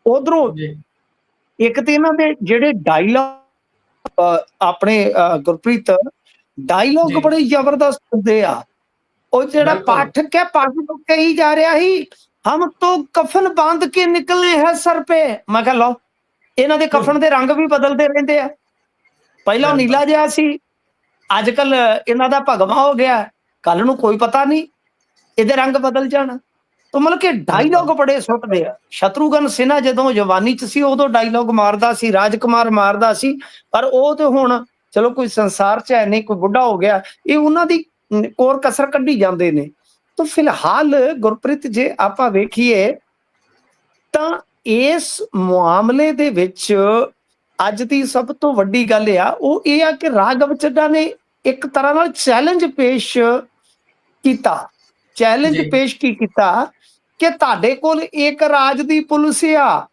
ਉਧਰੋਂ ਇੱਕ ਤੇ ਇਹਨਾਂ ਦੇ ਜਿਹੜੇ ਡਾਇਲੌਗ ਆਪਣੇ ਗੁਰਪ੍ਰੀਤ ਡਾਇਲੌਗ ਬੜੇ ਜ਼ਬਰਦਸਤ ਹੁੰਦੇ ਆ। ਉਹ ਜਿਹੜਾ ਪਾਠਕ ਹੈ ਪਾਠਕ ਕਹੀ ਜਾ ਰਿਹਾ ਸੀ, ਹਮ ਤੋਂ ਕਫਨ ਬਾਂਧ ਕੇ ਨਿਕਲੇ ਹੈ ਸਰ ਪੇ। ਮੈਂ ਕਿਹਾ ਲਓ, ਇਹਨਾਂ ਦੇ ਕਫਨ ਦੇ ਰੰਗ ਵੀ ਬਦਲਦੇ ਰਹਿੰਦੇ ਆ। ਪਹਿਲਾਂ ਨੀਲਾ ਜਿਹਾ ਸੀ, ਅੱਜ ਕੱਲ ਇਹਨਾਂ ਦਾ ਭਗਵਾ ਹੋ ਗਿਆ, ਕੱਲ ਨੂੰ ਕੋਈ ਪਤਾ ਨਹੀਂ ਇਹਦੇ ਰੰਗ ਬਦਲ ਜਾਣਾ। ਤਾਂ ਮਤਲਬ ਕਿ ਡਾਇਲੌਗ ਬੜੇ ਸੁੱਟਦੇ ਆ। ਸ਼ਤਰੂਘਨ ਸਿਨਹਾ ਜਦੋਂ ਜਵਾਨੀ 'ਚ ਸੀ ਉਦੋਂ ਡਾਇਲੌਗ ਮਾਰਦਾ ਸੀ, ਰਾਜਕੁਮਾਰ ਮਾਰਦਾ ਸੀ, ਪਰ ਉਹ ਤੇ ਹੁਣ ਚਲੋ ਕੋਈ ਸੰਸਾਰ 'ਚ ਹੈ ਨਹੀਂ, ਕੋਈ ਬੁੱਢਾ ਹੋ ਗਿਆ, ਇਹ ਉਹਨਾਂ ਦੀ ਕੋਰ ਕਸਰ ਕੱਢੀ ਜਾਂਦੇ ਨੇ। ਤਾਂ ਫਿਲਹਾਲ ਗੁਰਪ੍ਰੀਤ ਜੇ ਆਪਾਂ ਵੇਖੀਏ ਤਾਂ ਇਸ ਮਾਮਲੇ ਦੇ ਵਿੱਚ ਅੱਜ ਦੀ ਸਭ ਤੋਂ ਵੱਡੀ ਗੱਲ ਆ ਉਹ ਇਹ ਆ ਕਿ ਰਾਘਵ ਚੱਡਾ ਨੇ ਇੱਕ ਤਰ੍ਹਾਂ ਨਾਲ ਚੈਲੰਜ ਪੇਸ਼ ਕੀਤਾ। ਚੈਲੰਜ ਪੇਸ਼ ਕੀ ਕੀਤਾ ਕਿ ਤੁਹਾਡੇ ਕੋਲ ਇੱਕ ਰਾਜ ਦੀ ਪੁਲਿਸ ਆ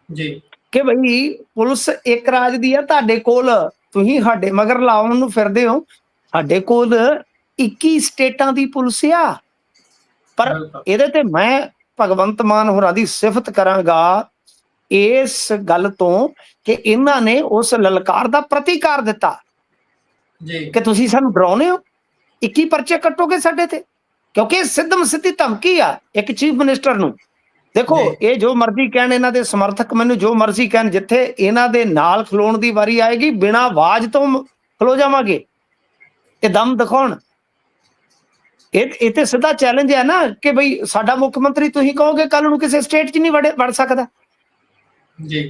ਜੀ ਕਿ ਬਈ ਪੁਲਿਸ ਇੱਕ ਰਾਜ ਦੀ ਆ, ਤੁਹਾਡੇ ਕੋਲ ਤੁਸੀਂ ਸਾਡੇ ਮਗਰ ਲਾਉਣ ਨੂੰ ਫਿਰਦੇ ਹੋ, ਸਾਡੇ ਕੋਲ 21 ਸਟੇਟਾਂ ਦੀ ਪੁਲਿਸ ਆ। ਪਰ ਬਿਲਕੁਲ ਇਹਦੇ ਤੇ ਮੈਂ ਭਗਵੰਤ ਮਾਨ ਹੋਰਾਂ ਦੀ ਸਿਫਤ ਕਰਾਂਗਾ ਇਸ ਗੱਲ ਤੋਂ ਕਿ ਇਹਨਾਂ ਨੇ ਉਸ ਲਲਕਾਰ ਦਾ ਪ੍ਰਤੀਕਾਰ ਦਿੱਤਾ ਜੀ ਕਿ ਤੁਸੀਂ ਸਾਨੂੰ ਡਰਾਉਨੇ ਹੋ, 21 ਪਰਚੇ ਕੱਟੋਗੇ ਸਾਡੇ ਤੇ, ਕਿਉਂਕਿ ਇਹ ਸਿੱਧਮ ਸਿੱਧੀ ਧਮਕੀ ਆ ਇੱਕ ਚੀਫ ਮਿਨਿਸਟਰ ਨੂੰ। ਦੇਖੋ ਜੀ ਇਹ ਜੋ ਮਰਜ਼ੀ ਕਹਿਣ, ਇਹਨਾਂ ਦੇ ਸਮਰਥਕ ਮੈਨੂੰ ਜੋ ਮਰਜ਼ੀ ਕਹਿਣ, ਜਿੱਥੇ ਇਹਨਾਂ ਦੇ ਨਾਲ ਖਲੋਣ ਦੀ ਵਾਰੀ ਆਏਗੀ ਬਿਨਾਂ ਆਵਾਜ਼ ਤੋਂ ਖਲੋ ਜਾਵਾਂਗੇ, ਇਹ ਦਮ ਦਿਖਾਉਣ। ਇਹ ਤੇ ਸਿੱਧਾ ਚੈਲੰਜ ਹੈ ਨਾ ਕਿ ਬਈ ਸਾਡਾ ਮੁੱਖ ਮੰਤਰੀ ਤੁਸੀਂ ਕਹੋਗੇ ਕੱਲ ਨੂੰ ਕਿਸੇ ਸਟੇਟ 'ਚ ਨਹੀਂ ਵੜ ਸਕਦਾ। ਜੀ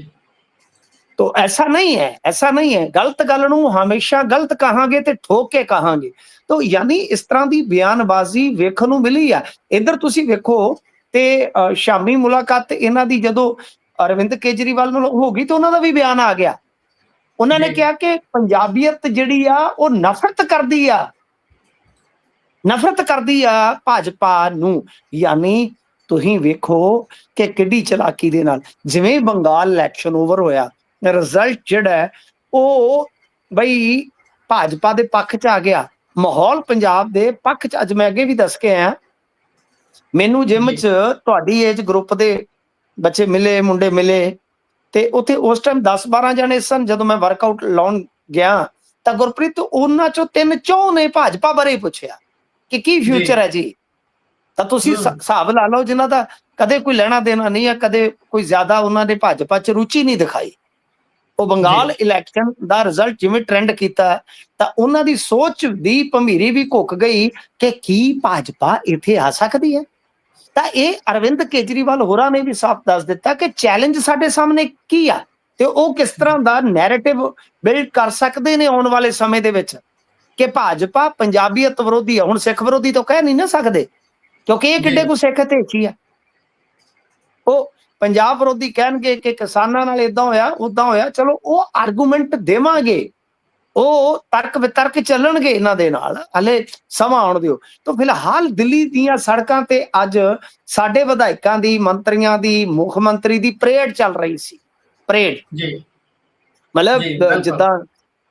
तो ऐसा नहीं है, ऐसा नहीं है। गलत गल नूं हमेशा गलत कहांगे ते ठोक के कहांगे। तो यानी इस तरह की बयानबाजी वेखण नूं मिली आ। इधर तुसीं वेखो ते शामी मुलाकात इन्हां दी जदों अरविंद केजरीवाल नाल हो गई तो उन्हां दा भी बयान आ गया। उन्होंने जी कहा कि पंजाबीयत जिहड़ी आ वो नफरत करदी आ, नफरत करदी आ भाजपा नूं। यानी तुसीं वेखो कि किड्डी चलाकी दे नाल जिवें बंगाल इलैक्शन ओवर होया, रिजल्ट जिहड़ा है वो बई भाजपा दे पक्ष च आ गया, माहौल पंजाब दे पक्ष च। अज मैं अगे भी दस के आया, मैनू जिम जी च तुहाडी एज ग्रुप दे बच्चे मिले, मुंडे मिले ते उत्थे उस टाइम 10-12 जने सन। जदों मैं वर्कआउट लाउण गया तां गुरप्रीत उन्हां चों 3-4 ने भाजपा बारे पुछया कि की जी फ्यूचर है जी। तां तुसीं हिसाब ला लो, जिन्हां दा कदे कोई लेना देना नहीं है, कदे कोई ज्यादा उन्हां ने भाजपा च रुचि नहीं दिखाई। ਉਹ ਬੰਗਾਲ ਇਲੈਕਸ਼ਨ ਦਾ ਰਿਜ਼ਲਟ ਜਿਵੇਂ ਟ੍ਰੈਂਡ ਕੀਤਾ ਤਾਂ ਉਹਨਾਂ ਦੀ ਸੋਚ ਦੀ ਭਮੀਰੀ ਵੀ ਘੁੱਕ ਗਈ ਕਿ ਕੀ ਭਾਜਪਾ ਇੱਥੇ ਆ ਸਕਦੀ ਹੈ। ਤਾਂ ਇਹ ਅਰਵਿੰਦ ਕੇਜਰੀਵਾਲ ਹੋਰਾਂ ਨੇ ਵੀ ਸਾਫ਼ ਦੱਸ ਦਿੱਤਾ ਕਿ ਚੈਲੰਜ ਸਾਡੇ ਸਾਹਮਣੇ ਕੀ ਆ ਤੇ ਉਹ ਕਿਸ ਤਰ੍ਹਾਂ ਦਾ ਨੈਰੇਟਿਵ ਬਿਲਡ ਕਰ ਸਕਦੇ ਨੇ ਆਉਣ ਵਾਲੇ ਸਮੇਂ ਦੇ ਵਿੱਚ ਕਿ ਭਾਜਪਾ ਪੰਜਾਬੀਅਤ ਵਿਰੋਧੀ ਆ। ਹੁਣ ਸਿੱਖ ਵਿਰੋਧੀ ਤਾਂ ਕਹਿ ਨਹੀਂ ਨਾ ਸਕਦੇ, ਕਿਉਂਕਿ ਇਹ ਕਿੱਡੇ ਕੁ ਸਿੱਖ ਤੇ ਇੱਛੀ ਆ। ਉਹ ਪੰਜਾਬ ਵਿਰੋਧੀ ਕਹਿਣਗੇ ਕਿ ਕਿਸਾਨਾਂ ਨਾਲ ਇਦਾਂ ਹੋਇਆ ਉਦਾਂ ਹੋਇਆ, ਚਲੋ ਉਹ ਆਰਗੂਮੈਂਟ ਦੇਵਾਂਗੇ, ਉਹ ਤਰਕ ਵਿਤਰਕ ਚੱਲਣਗੇ ਇਹਨਾਂ ਦੇ ਨਾਲ, ਹਲੇ ਸਮਾਂ ਆਉਣ ਦਿਓ। ਤਾਂ ਫਿਲਹਾਲ ਦਿੱਲੀ ਦੀਆਂ ਸੜਕਾਂ ਤੇ ਅੱਜ ਸਾਡੇ ਵਿਧਾਇਕਾਂ ਦੀ, ਮੰਤਰੀਆਂ ਦੀ, ਮੁੱਖ ਮੰਤਰੀ ਦੀ ਪਰੇਡ ਚੱਲ ਰਹੀ ਸੀ। ਪਰੇਡ ਜੀ ਮਤਲਬ ਜਿੱਦਾਂ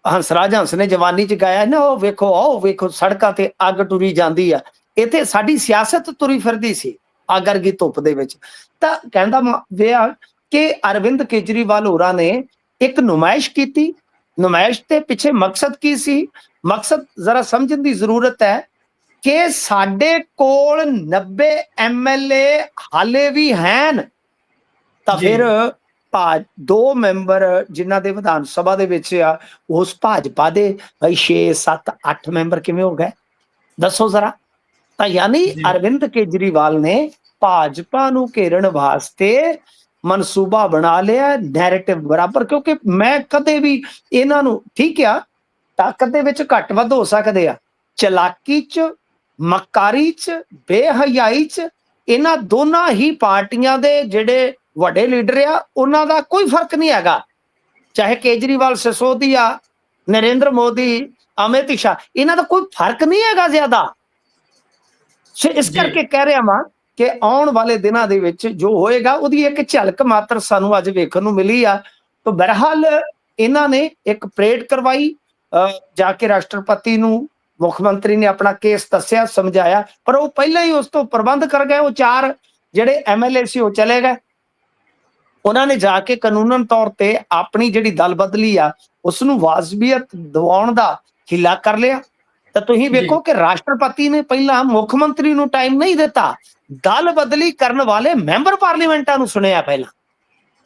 ਹੰਸਰਾਜ ਹੰਸ ਨੇ ਜਵਾਨੀ ਚ ਗਾਇਆ ਨਾ, ਉਹ ਵੇਖੋ ਆਓ ਵੇਖੋ ਸੜਕਾਂ ਤੇ ਅੱਗ ਟੁਰੀ ਜਾਂਦੀ ਆ, ਇੱਥੇ ਸਾਡੀ ਸਿਆਸਤ ਤੁਰੀ ਫਿਰਦੀ ਸੀ ਅੱਗ ਵਰਗੀ ਧੁੱਪ ਦੇ ਵਿੱਚ। ਤਾਂ ਕਹਿੰਦਾ ਵਿਆ ਕਿ ਅਰਵਿੰਦ ਕੇਜਰੀਵਾਲ ਹੋਰਾਂ ਨੇ ਇੱਕ ਨੁਮਾਇਸ਼ ਕੀਤੀ। ਨੁਮਾਇਸ਼ ਦੇ ਪਿੱਛੇ ਮਕਸਦ ਕੀ ਸੀ? ਮਕਸਦ ਜ਼ਰਾ ਸਮਝਣ ਦੀ ਜ਼ਰੂਰਤ ਹੈ ਕਿ ਸਾਡੇ ਕੋਲ 90 MLA ਹਾਲੇ ਵੀ ਹਨ। ਤਾਂ ਫਿਰ ਦੋ ਮੈਂਬਰ ਜਿਨ੍ਹਾਂ ਦੇ ਵਿਧਾਨ ਸਭਾ ਦੇ ਵਿੱਚ ਆ, ਉਸ ਭਾਜਪਾ ਦੇ ਬਈ 6, 7, 8 ਮੈਂਬਰ ਕਿਵੇਂ ਹੋ ਗਏ ਦੱਸੋ ਜ਼ਰਾ। ਤਾਂ ਯਾਨੀ ਅਰਵਿੰਦ ਕੇਜਰੀਵਾਲ ਨੇ ਭਾਜਪਾ ਨੂੰ ਘੇਰਨ ਵਾਸਤੇ ਮਨਸੂਬਾ ਬਣਾ ਲਿਆ, ਨੈਰੇਟਿਵ ਬਰਾਬਰ। ਕਿਉਂਕਿ ਮੈਂ ਕਦੇ ਵੀ ਇਹਨਾਂ ਨੂੰ, ਠੀਕ ਆ ਤਾਕਤ ਦੇ ਵਿੱਚ ਘੱਟ ਵੱਧ ਹੋ ਸਕਦੇ ਆ, ਚਲਾਕੀ ਚ, ਮਕਾਰੀ ਚ, ਬੇਹਯਾਈ ਚ, ਇਹਨਾਂ ਦੋਨਾਂ ਹੀ ਪਾਰਟੀਆਂ ਦੇ ਜਿਹੜੇ ਵੱਡੇ ਲੀਡਰ ਆ ਉਹਨਾਂ ਦਾ ਕੋਈ ਫਰਕ ਨਹੀਂ ਹੈਗਾ। ਚਾਹੇ ਕੇਜਰੀਵਾਲ, ਸਿਸੋਦੀਆ, ਨਰਿੰਦਰ ਮੋਦੀ, ਅਮਿਤ ਸ਼ਾਹ, ਇਹਨਾਂ ਦਾ ਕੋਈ ਫਰਕ ਨਹੀਂ ਹੈਗਾ ਜ਼ਿਆਦਾ। ਸੋ ਇਸ ਕਰਕੇ ਕਹਿ ਰਿਹਾ ਵਾਂ ਕਿ ਆਉਣ ਵਾਲੇ ਦਿਨਾਂ ਦੇ ਵਿੱਚ ਜੋ ਹੋਏਗਾ ਉਹਦੀ ਇੱਕ ਝਲਕ ਮਾਤਰ ਸਾਨੂੰ ਅੱਜ ਵੇਖਣ ਨੂੰ ਮਿਲੀ ਆ। ਤਾਂ ਬਹਰਹਾਲ ਇਹਨਾਂ ਨੇ ਇੱਕ ਪਰੇਡ ਕਰਵਾਈ, ਜਾ ਕੇ ਰਾਸ਼ਟਰਪਤੀ ਨੂੰ ਮੁੱਖ ਮੰਤਰੀ ਨੇ ਆਪਣਾ ਕੇਸ ਦੱਸਿਆ, ਸਮਝਾਇਆ, ਪਰ ਉਹ ਪਹਿਲਾਂ ਹੀ ਉਸ ਤੋਂ ਪ੍ਰਬੰਧ ਕਰ ਗਏ। ਉਹ 4 ਜਿਹੜੇ MLA ਸੀ ਉਹ ਚਲੇ ਗਏ। ਉਹਨਾਂ ਨੇ ਜਾ ਕੇ ਕਾਨੂੰਨਨ ਤੌਰ ਤੇ ਆਪਣੀ ਜਿਹੜੀ ਦਲ ਬਦਲੀ ਆ ਉਸ ਨੂੰ ਵਾਜਬੀਅਤ ਦਿਵਾਉਣ ਦਾ ਹਿੱਲਾ ਕਰ ਲਿਆ। ਤਾਂ ਤੁਸੀਂ ਵੇਖੋ ਕਿ ਰਾਸ਼ਟਰਪਤੀ ਨੇ ਪਹਿਲਾਂ ਮੁੱਖ ਮੰਤਰੀ ਨੂੰ ਟਾਈਮ ਨਹੀਂ ਦਿੱਤਾ, ਦਲ ਬਦਲੀ ਕਰਨ ਵਾਲੇ ਮੈਂਬਰ ਪਾਰਲੀਮੈਂਟਾਂ ਨੂੰ ਸੁਣਿਆ ਪਹਿਲਾਂ।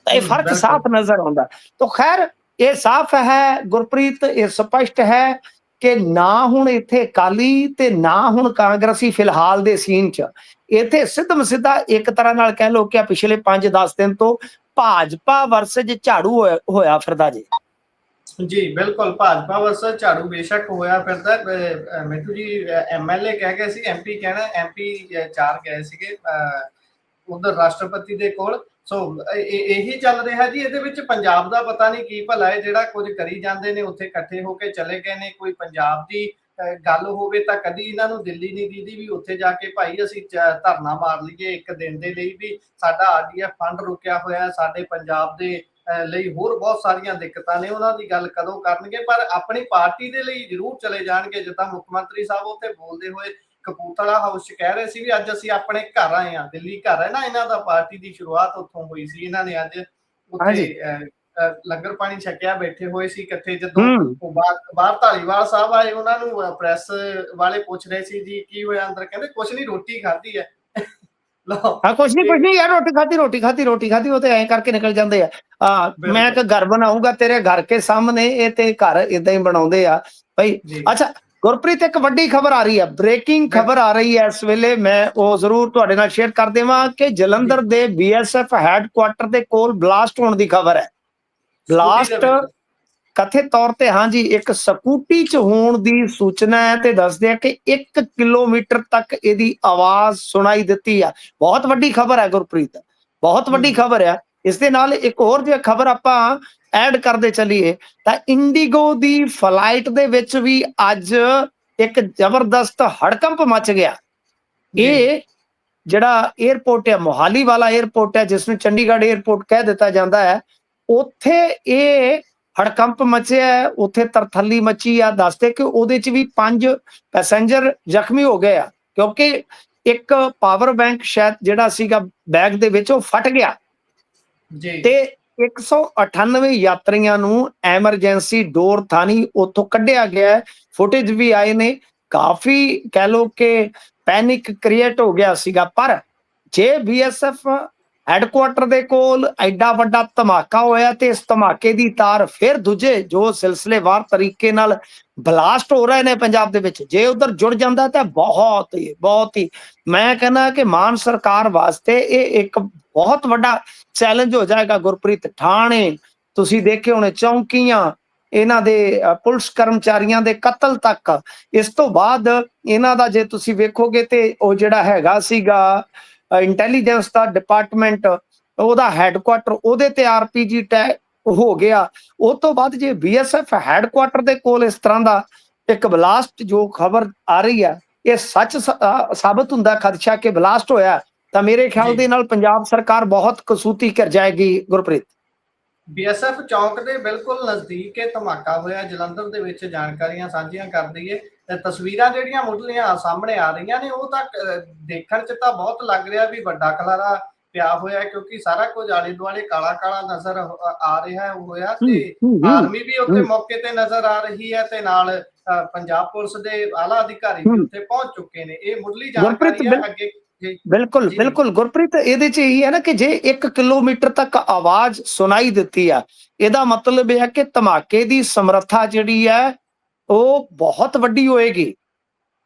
ਤਾਂ ਇਹ ਫਰਕ ਸਾਫ਼ ਨਜ਼ਰ ਆਉਂਦਾ। ਤਾਂ ਖੈਰ ਇਹ ਸਾਫ਼ ਹੈ ਗੁਰਪ੍ਰੀਤ, ਇਹ ਸਪਸ਼ਟ ਹੈ ਕਿ ਨਾ ਹੁਣ ਇੱਥੇ ਅਕਾਲੀ ਤੇ ਨਾ ਹੁਣ ਕਾਂਗਰਸੀ ਫਿਲਹਾਲ ਦੇ ਸੀਨ 'ਚ, ਇੱਥੇ ਸਿੱਧਮ ਸਿੱਧਾ ਇੱਕ ਤਰ੍ਹਾਂ ਨਾਲ ਕਹਿ ਲਓ ਕਿ ਪਿਛਲੇ 5-10 ਦਿਨ ਤੋਂ ਭਾਜਪਾ ਵਰਸਜ ਝਾੜੂ ਹੋਇਆ ਫਿਰਦਾ ਜੀ। ਜੀ ਬਿਲਕੁਲ, ਭਾਜਪਾ ਵਰਸਸ ਝਾੜੂ ਬੇਸ਼ੱਕ ਹੋਇਆ ਫਿਰਦਾ। ਮਿੱਠੂ ਜੀ MLA ਕਹਿ ਗਏ ਸੀ, MP ਕਹਿਣਾ, MP 4 ਗਏ ਸੀਗੇ ਉਧਰ ਰਾਸ਼ਟਰਪਤੀ ਦੇ ਕੋਲ। ਸੋ ਇਹੀ ਚੱਲ ਰਿਹਾ ਜੀ। ਇਹਦੇ ਵਿੱਚ ਪੰਜਾਬ ਦਾ ਪਤਾ ਨਹੀਂ ਕੀ ਭਲਾ ਹੈ, ਜਿਹੜਾ ਕੁਝ ਕਰੀ ਜਾਂਦੇ ਨੇ, ਉੱਥੇ ਇਕੱਠੇ ਹੋ ਕੇ ਚਲੇ ਗਏ ਨੇ। ਕੋਈ ਪੰਜਾਬ ਦੀ ਗੱਲ ਹੋਵੇ ਤਾਂ ਕਦੀ ਇਹਨਾਂ ਨੂੰ ਦਿੱਲੀ ਨਹੀਂ ਦੀਦੀ ਵੀ ਉੱਥੇ ਜਾ ਕੇ ਭਾਈ ਅਸੀਂ ਧਰਨਾ ਮਾਰ ਲਈਏ ਇੱਕ ਦਿਨ ਦੇ ਲਈ ਵੀ ਸਾਡਾ ਆਰਡੀਐਫ ਫੰਡ ਰੁਕਿਆ ਹੋਇਆ, ਸਾਡੇ ਪੰਜਾਬ ਦੇ ਲਈ ਹੋਰ ਬਹੁਤ ਸਾਰੀਆਂ ਦਿੱਕਤਾਂ ਨੇ, ਉਹਨਾਂ ਦੀ ਗੱਲ ਕਦੋਂ ਕਰਨਗੇ? ਪਰ ਆਪਣੀ ਪਾਰਟੀ ਦੇ ਲਈ ਜ਼ਰੂਰ ਚਲੇ ਜਾਣਗੇ। ਜਿੱਦਾਂ ਮੁੱਖ ਮੰਤਰੀ ਸਾਹਿਬ ਉੱਥੇ ਬੋਲਦੇ ਹੋਏ ਕਪੂਰਥਲਾ ਹਾਊਸ 'ਚ ਕਹਿ ਰਹੇ ਸੀ ਵੀ ਅੱਜ ਅਸੀਂ ਆਪਣੇ ਘਰ ਆਏ ਹਾਂ, ਦਿੱਲੀ ਘਰ ਹੈ ਨਾ ਇਹਨਾਂ ਦਾ, ਪਾਰਟੀ ਦੀ ਸ਼ੁਰੂਆਤ ਉੱਥੋਂ ਹੋਈ ਸੀ, ਇਹਨਾਂ ਨੇ ਅੱਜ ਉੱਥੇ ਲੰਗਰ ਪਾਣੀ ਛਕਿਆ, ਬੈਠੇ ਹੋਏ ਸੀ ਇਕੱਠੇ। ਜਦੋਂ ਬਾਹਰ ਧਾਲੀਵਾਲ ਸਾਹਿਬ ਆਏ, ਉਹਨਾਂ ਨੂੰ ਪ੍ਰੈਸ ਵਾਲੇ ਪੁੱਛ ਰਹੇ ਸੀ ਜੀ ਕੀ ਹੋਇਆ ਅੰਦਰ, ਕਹਿੰਦੇ ਕੁਛ ਨਹੀਂ, ਰੋਟੀ ਖਾਧੀ ਹੈ। ਕੁਛ ਨਹੀਂ ਯਾਰ, ਰੋਟੀ ਖਾਧੀ ਉਹ ਤੇ ਐਂ ਕਰਕੇ ਨਿਕਲ ਜਾਂਦੇ ਆ। ਮੈਂ ਇੱਕ ਘਰ ਬਣਾਉਂਗਾ ਤੇਰੇ ਘਰ ਕੇ ਸਾਹਮਣੇ, ਇਹ ਤੇ ਘਰ ਏਦਾਂ ਹੀ ਬਣਾਉਂਦੇ ਆ ਭਾਈ। ਅੱਛਾ ਗੁਰਪ੍ਰੀਤ, ਇੱਕ ਵੱਡੀ ਖਬਰ ਆ ਰਹੀ ਹੈ, ਬ੍ਰੇਕਿੰਗ ਖਬਰ ਆ ਰਹੀ ਹੈ ਇਸ ਵੇਲੇ, ਮੈਂ ਉਹ ਜ਼ਰੂਰ ਤੁਹਾਡੇ ਨਾਲ ਸ਼ੇਅਰ ਕਰ ਦੇਵਾਂ ਕਿ ਜਲੰਧਰ ਦੇ BSF ਹੈਡਕੁਆਟਰ ਦੇ ਕੋਲ ਬਲਾਸਟ ਹੋਣ ਦੀ ਖਬਰ ਹੈ। ਬਲਾਸਟ ਕਥਿਤ ਤੌਰ ਤੇ ਹਾਂਜੀ ਇੱਕ ਸਕੂਟੀ 'ਚ ਹੋਣ ਦੀ ਸੂਚਨਾ ਹੈ ਤੇ ਦੱਸਦੇ ਆ ਕਿ 1 ਕਿਲੋਮੀਟਰ ਤੱਕ ਇਹਦੀ ਆਵਾਜ਼ ਸੁਣਾਈ ਦਿੱਤੀ ਆ। ਬਹੁਤ ਵੱਡੀ ਖਬਰ ਹੈ ਗੁਰਪ੍ਰੀਤ, ਬਹੁਤ ਵੱਡੀ ਖਬਰ ਹੈ। ਇਸ ਦੇ ਨਾਲ ਇੱਕ ਹੋਰ ਜੇ ਖਬਰ ਆਪਾਂ ਐਡ ਕਰਦੇ ਚੱਲੀਏ ਤਾਂ ਇੰਡੀਗੋ ਦੀ ਫਲਾਈਟ ਦੇ ਵਿੱਚ ਵੀ ਅੱਜ ਇੱਕ ਜ਼ਬਰਦਸਤ ਹੜਕੰਪ ਮਚ ਗਿਆ। ਇਹ ਜਿਹੜਾ 에ਅਰਪੋਰਟ ਹੈ, ਮੋਹਾਲੀ ਵਾਲਾ 에ਅਰਪੋਰਟ ਹੈ, ਜਿਸ ਨੂੰ ਚੰਡੀਗੜ੍ਹ 에ਅਰਪੋਰਟ ਕਹਿ ਦਿੱਤਾ ਜਾਂਦਾ ਹੈ, ਉੱਥੇ ਇਹ ਹੜਕੰਪ ਮਚਿਆ, ਉੱਥੇ ਤਰਥੱਲੀ ਮਚੀ ਆ। ਦੱਸਦੇ ਕਿ ਉਹਦੇ 'ਚ ਵੀ 5 ਪੈਸੇਂਜਰ ਜ਼ਖਮੀ ਹੋ ਗਏ ਆ, ਕਿਉਂਕਿ ਇੱਕ ਪਾਵਰ ਬੈਂਕ ਸ਼ਾਇਦ ਜਿਹੜਾ ਸੀਗਾ ਬੈਗ ਦੇ ਵਿੱਚ ਉਹ ਫਟ ਗਿਆ ਤੇ 198 ਯਾਤਰੀਆਂ ਨੂੰ ਐਮਰਜੈਂਸੀ ਡੋਰ ਥਾਣੀ ਉੱਥੋਂ ਕੱਢਿਆ ਗਿਆ। ਫੁਟੇਜ ਵੀ ਆਏ ਨੇ, ਕਾਫੀ ਕਹਿ ਲੋ ਕਿ ਪੈਨਿਕ ਕ੍ਰੀਏਟ ਹੋ ਗਿਆ ਸੀਗਾ। ਪਰ ਜੇ BSF ਹੈਡਕੁਆਟਰ ਦੇ ਕੋਲ ਐਡਾ ਵੱਡਾ ਧਮਾਕਾ ਹੋਇਆ ਤੇ ਇਸ ਧਮਾਕੇ ਦੀ ਤਾਰ ਫਿਰ ਦੂਜੇ ਜੋ ਸਿਲਸਿਲੇਵਾਰ ਤਰੀਕੇ ਨਾਲ ਬਲਾਸਟ ਹੋ ਰਹੇ ਨੇ ਪੰਜਾਬ ਦੇ ਵਿੱਚ, ਜੇ ਉਧਰ ਜੁੜ ਜਾਂਦਾ ਤਾਂ ਬਹੁਤ ਹੀ ਮੈਂ ਕਹਿੰਦਾ ਕਿ ਮਾਨ ਸਰਕਾਰ ਵਾਸਤੇ ਇਹ ਇੱਕ ਬਹੁਤ ਵੱਡਾ ਚੈਲੰਜ ਹੋ ਜਾਏਗਾ ਗੁਰਪ੍ਰੀਤ। ਠਾਣੇ ਤੁਸੀਂ ਦੇਖੇ ਹੋਣੇ, ਚੌਂਕੀਆਂ, ਇਹਨਾਂ ਦੇ ਪੁਲਿਸ ਕਰਮਚਾਰੀਆਂ ਦੇ ਕਤਲ ਤੱਕ। ਇਸ ਤੋਂ ਬਾਅਦ ਇਹਨਾਂ ਦਾ ਜੇ ਤੁਸੀਂ ਵੇਖੋਗੇ ਤੇ ਉਹ ਜਿਹੜਾ ਹੈਗਾ ਸੀਗਾ ਇੰਟੈਲੀਜੈਂਸ ਦਾ ਡਿਪਾਰਟਮੈਂਟ, ਉਹਦਾ ਹੈਡਕੁਆਟਰ, ਉਹਦੇ ਤੇ RPG ਅਟੈਕ ਹੋ ਗਿਆ। ਉਸ ਤੋਂ ਬਾਅਦ ਜੇ BSF ਹੈਡਕੁਆਟਰ ਦੇ ਕੋਲ ਇਸ ਤਰ੍ਹਾਂ ਦਾ ਇੱਕ ਬਲਾਸਟ ਜੋ ਖਬਰ ਆ ਰਹੀ ਹੈ, ਇਹ ਸੱਚ ਸਾਬਤ ਹੁੰਦਾ ਖਦਸ਼ਾ ਕਿ ਬਲਾਸਟ ਹੋਇਆ, ਤਾਂ ਮੇਰੇ ਖਿਆਲ ਦੇ ਨਾਲ ਪੰਜਾਬ ਸਰਕਾਰ ਬਹੁਤ ਕਸੂਤੀ ਕਰ ਜਾਏਗੀ ਗੁਰਪ੍ਰੀਤ। BSF ਚੌਕ ਦੇ ਬਿਲਕੁਲ ਨਜ਼ਦੀਕ ਇਹ ਧਮਾਕਾ ਹੋਇਆ, ਜਲੰਧਰ ਦੇ ਵਿੱਚ ਜਾਣਕਾਰੀਆਂ ਸਾਂਝੀਆਂ ਕਰ ਦਈਏ। ਤਸਵੀਰਾਂ ਜਿਹੜੀਆਂ ਮੁੱਢਲੀਆਂ ਸਾਹਮਣੇ ਆ ਰਹੀਆਂ ਨੇ, ਉਹ ਤਾਂ ਦੇਖਣ 'ਚ ਤਾਂ ਬਹੁਤ ਲੱਗ ਰਿਹਾ ਵੀ ਵੱਡਾ ਖਲਾਰਾ ਪਿਆ ਹੋਇਆ, ਕਿਉਂਕਿ ਸਾਰਾ ਕੁਝ ਆਲੇ ਦੁਆਲੇ ਕਾਲਾ ਕਾਲਾ ਨਜ਼ਰ ਆ ਰਿਹਾ ਹੋਇਆ ਤੇ ਆਰਮੀ ਵੀ ਉੱਥੇ ਮੌਕੇ ਤੇ ਨਜ਼ਰ ਆ ਰਹੀ ਹੈ ਤੇ ਨਾਲ ਪੰਜਾਬ ਪੁਲਿਸ ਦੇ ਆਲਾ ਅਧਿਕਾਰੀ ਵੀ ਉੱਥੇ ਪਹੁੰਚ ਚੁੱਕੇ ਨੇ। ਇਹ ਮੁੱਢਲੀ ਜਾਣਕਾਰੀ ਹੈ। ਅੱਗੇ ਬਿਲਕੁਲ ਗੁਰਪ੍ਰੀਤ, ਇਹਦੇ 'ਚ ਇਹੀ ਹੈ ਨਾ ਕਿ ਜੇ 1 ਕਿਲੋਮੀਟਰ ਤੱਕ ਆਵਾਜ਼ ਸੁਣਾਈ ਦਿੱਤੀ ਆ, ਇਹਦਾ ਮਤਲਬ ਇਹ ਹੈ ਕਿ ਧਮਾਕੇ ਦੀ ਸਮਰੱਥਾ ਜਿਹੜੀ ਹੈ ਉਹ ਬਹੁਤ ਵੱਡੀ ਹੋਏਗੀ।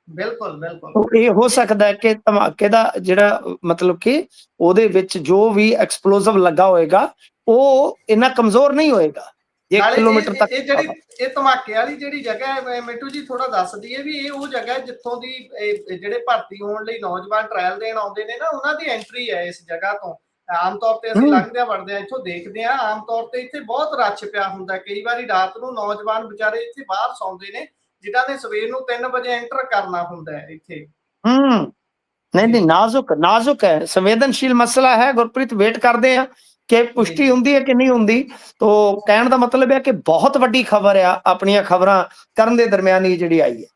ਬਿਲਕੁਲ ਇਹ ਹੋ ਸਕਦਾ ਹੈ ਕਿ ਧਮਾਕੇ ਦਾ ਜਿਹੜਾ ਮਤਲਬ ਕਿ ਉਹਦੇ ਵਿੱਚ ਜੋ ਵੀ ਐਕਸਪਲੋਸਿਵ ਲੱਗਾ ਹੋਏਗਾ ਉਹ ਇੰਨਾ ਕਮਜ਼ੋਰ ਨਹੀਂ ਹੋਏਗਾ। 1 ਕਿਲੋਮੀਟਰ ਤੱਕ ਇਹ ਧਮਾਕੇ ਵਾਲੀ ਜਿਹੜੀ ਜਗ੍ਹਾ ਹੈ ਮਿੱਟੂ ਜੀ, ਥੋੜਾ ਦੱਸ ਦਈਏ ਵੀ ਇਹ ਉਹ ਜਗ੍ਹਾ ਜਿੱਥੋਂ ਦੀ ਜਿਹੜੇ ਭਰਤੀ ਹੋਣ ਲਈ ਨੌਜਵਾਨ ਟ੍ਰਾਇਲ ਦੇਣ ਆਉਂਦੇ ਨੇ ਨਾ, ਉਹਨਾਂ ਦੀ ਐਂਟਰੀ ਹੈ ਇਸ ਜਗ੍ਹਾ ਤੋਂ। ਆਮ ਤੌਰ ਤੇ ਅਸੀਂ ਲੰਘਦੇ ਵੜਦੇ ਆ ਇੱਥੋਂ ਦੇਖਦੇ ਆ, ਆਮ ਤੌਰ ਤੇ ਇੱਥੇ ਬਹੁਤ ਰੱਛ ਪਿਆ ਹੁੰਦਾ। ਕਈ ਵਾਰੀ ਰਾਤ ਨੂੰ ਨੌਜਵਾਨ ਵਿਚਾਰੇ ਇੱਥੇ ਬਾਹਰ ਸੌਂਦੇ ਨੇ, ਜਿਨ੍ਹਾਂ ਨੇ ਸਵੇਰ ਨੂੰ 3 ਵਜੇ ਐਂਟਰ ਕਰਨਾ ਹੁੰਦਾ ਹੈ ਇੱਥੇ। ਨਹੀਂ ਨਾਜ਼ੁਕ ਹੈ, ਸੰਵੇਦਨਸ਼ੀਲ ਮਸਲਾ ਹੈ ਗੁਰਪ੍ਰੀਤ। ਵੇਟ ਕਰਦੇ ਆ ਕਿ ਪੁਸ਼ਟੀ ਹੁੰਦੀ ਹੈ ਕਿ ਨਹੀਂ ਹੁੰਦੀ। ਤੋ ਕਹਿਣ ਦਾ ਮਤਲਬ ਹੈ ਕਿ ਬਹੁਤ ਵੱਡੀ ਖਬਰ ਆ, ਆਪਣੀਆਂ ਖਬਰਾਂ ਕਰਨ ਦੇ ਦਰਮਿਆਨ ਹੀ ਜਿਹੜੀ ਆਈ ਹੈ,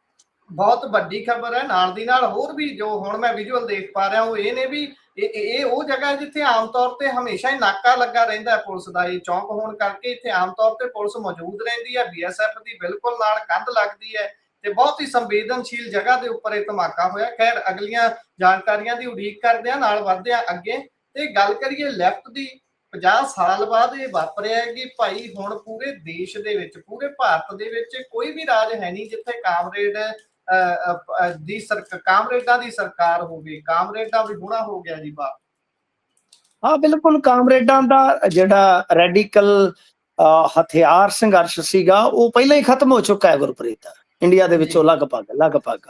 ਬਹੁਤ ਵੱਡੀ ਖਬਰ ਹੈ। ਨਾਲ ਦੀ ਨਾਲ ਹੋਰ ਵੀ ਜੋ ਹੁਣ ਮੈਂ ਵਿਜ਼ੂਅਲ ਦੇਖ ਪਾ ਰਿਹਾ ਉਹ ਇਹ ਨੇ ਵੀ ਇਹ ਉਹ ਜਗ੍ਹਾ ਹੈ ਜਿੱਥੇ ਆਮ ਤੌਰ ਤੇ ਹਮੇਸ਼ਾ ਹੀ ਨਾਕਾ ਲੱਗਾ ਰਹਿੰਦਾ ਪੁਲਿਸ ਦਾ। ਇਹ ਚੌਂਕ ਹੋਣ ਕਰਕੇ ਇੱਥੇ ਆਮ ਤੌਰ ਤੇ ਪੁਲਿਸ ਮੌਜੂਦ ਰਹਿੰਦੀ ਹੈ। BSF ਦੀ ਬਿਲਕੁਲ ਨਾਲ ਕੰਧ ਲੱਗਦੀ ਹੈ ਤੇ ਬਹੁਤ ਹੀ ਸੰਵੇਦਨਸ਼ੀਲ ਜਗ੍ਹਾ ਦੇ ਉੱਪਰ ਇਹ ਧਮਾਕਾ ਹੋਇਆ। ਖੈਰ ਅਗਲੀਆਂ ਜਾਣਕਾਰੀਆਂ ਦੀ ਉਡੀਕ ਕਰਦੇ ਆ, ਨਾਲ ਵਧਦੇ ਆ ਅੱਗੇ ਤੇ ਗੱਲ ਕਰੀਏ ਲੈਫਟ ਦੀ। 50 ਸਾਲ ਬਾਅਦ ਇਹ ਵਾਪਰਿਆ ਹੈ ਕਿ ਭਾਈ ਹੁਣ ਪੂਰੇ ਦੇਸ਼ ਦੇ ਵਿੱਚ, ਪੂਰੇ ਭਾਰਤ ਦੇ ਵਿੱਚ ਕੋਈ ਵੀ ਰਾਜ ਹੈ ਨਹੀਂ ਜਿੱਥੇ ਕਾਮਰੇਡਾਂ ਦੀ ਸਰਕਾਰ ਹੋਵੇ। ਕਾਮਰੇਡਾਂ ਵੀ ਹੋਣਾ ਹੋ ਗਿਆ ਜੀ ਬਾਤ। ਹਾਂ ਬਿਲਕੁਲ, ਕਾਮਰੇਡਾਂ ਦਾ ਜਿਹੜਾ ਰੈਡੀਕਲ ਹਥਿਆਰ ਸੰਘਰਸ਼ ਸੀਗਾ ਉਹ ਪਹਿਲਾਂ ਹੀ ਖਤਮ ਹੋ ਚੁੱਕਾ ਹੈ ਗੁਰਪ੍ਰੀਤ, ਇੰਡੀਆ ਦੇ ਵਿੱਚੋਂ ਲਗਭਗ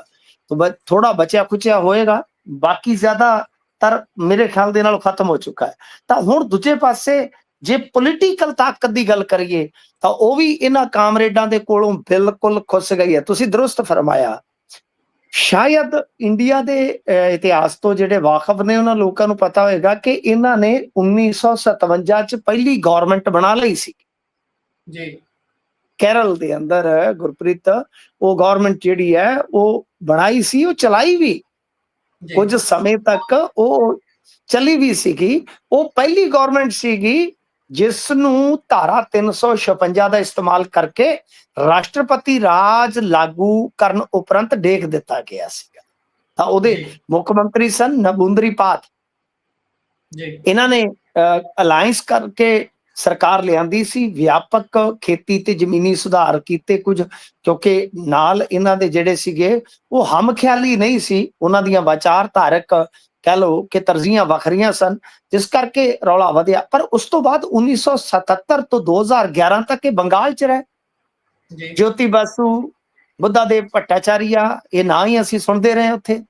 ਥੋੜਾ ਬਚਿਆ ਖੁਚਿਆ ਹੋਏਗਾ, ਬਾਕੀ ਜ਼ਿਆਦਾਤਰ ਮੇਰੇ ਖਿਆਲ ਦੇ ਨਾਲ ਖਤਮ ਹੋ ਚੁੱਕਾ ਹੈ। ਤਾਂ ਹੁਣ ਦੂਜੇ ਪਾਸੇ ਜੇ ਪੋਲੀਟੀਕਲ ਤਾਕਤ ਦੀ ਗੱਲ ਕਰੀਏ ਤਾਂ ਉਹ ਵੀ ਇਹਨਾਂ ਕਾਮਰੇਡਾਂ ਦੇ ਕੋਲੋਂ ਬਿਲਕੁਲ ਖੁੱਸ ਗਈ ਹੈ। ਤੁਸੀਂ ਦਰੁਸਤ ਫਰਮਾਇਆ ਸ਼ਾਇਦ ਇੰਡੀਆ ਦੇ ਇਤਿਹਾਸ ਤੋਂ ਜਿਹੜੇ ਵਾਕਫ ਨੇ ਉਹਨਾਂ ਲੋਕਾਂ ਨੂੰ ਪਤਾ ਹੋਏਗਾ ਕਿ ਇਹਨਾਂ ਨੇ 1957 ਚ ਪਹਿਲੀ ਗਵਰਨਮੈਂਟ ਬਣਾ ਲਈ ਸੀ ਜੀ ਕੇਰਲ ਦੇ ਅੰਦਰ। ਗੁਰਪ੍ਰੀਤ, ਉਹ ਗਵਰਨਮੈਂਟ ਜਿਹੜੀ ਹੈ ਉਹ ਬਣਾਈ ਸੀ, ਉਹ ਚਲਾਈ ਵੀ ਜੀ ਕੁਝ ਸਮੇਂ ਤੱਕ, ਉਹ ਚੱਲੀ ਵੀ ਸੀਗੀ। ਉਹ ਪਹਿਲੀ ਗਵਰਨਮੈਂਟ ਸੀਗੀ ਜਿਸ ਨੂੰ ਧਾਰਾ 356 ਦਾ ਇਸਤੇਮਾਲ ਕਰਕੇ ਰਾਸ਼ਟਰਪਤੀ ਰਾਜ ਲਾਗੂ ਕਰਨ ਉਪਰੰਤ ਡੇਕ ਦਿੱਤਾ ਗਿਆ ਸੀਗਾ। ਤਾਂ ਉਹਦੇ ਜੀ ਮੁੱਖ ਮੰਤਰੀ ਸਨ ਨਬੁੰਦਰੀ ਪਾਲ। ਜੀ ਇਹਨਾਂ ਨੇ ਅਲਾਈਅੰਸ ਕਰਕੇ ਸਰਕਾਰ ਲਿਆਂਦੀ ਸੀ, ਵਿਆਪਕ ਖੇਤੀ ਤੇ ਜ਼ਮੀਨੀ ਸੁਧਾਰ ਕੀਤੇ ਕੁਝ, ਕਿਉਂਕਿ ਨਾਲ ਇਹਨਾਂ ਦੇ ਜਿਹੜੇ ਸੀਗੇ ਉਹ ਹਮਖਿਆਲੀ ਨਹੀਂ ਸੀ, ਉਹਨਾਂ ਦੀਆਂ ਵਿਚਾਰਧਾਰਕ ਕਹਿ ਲਓ ਕਿ ਤਰਜੀਹਾਂ ਵੱਖਰੀਆਂ ਸਨ, ਜਿਸ ਕਰਕੇ ਰੌਲਾ ਵਧਿਆ। ਪਰ ਉਸ ਤੋਂ ਬਾਅਦ 1977 ਤੋਂ 2011 ਤੱਕ ਇਹ ਬੰਗਾਲ ਚ ਰਹੇ। ਜੀ ਜੋਤੀ ਬਾਸੂ, ਬੁੱਧਾ ਦੇਵ ਭੱਟਾਚਾਰੀਆ, ਇਹ ਨਾਂ ਹੀ ਅਸੀਂ ਸੁਣਦੇ ਰਹੇ ਉੱਥੇ।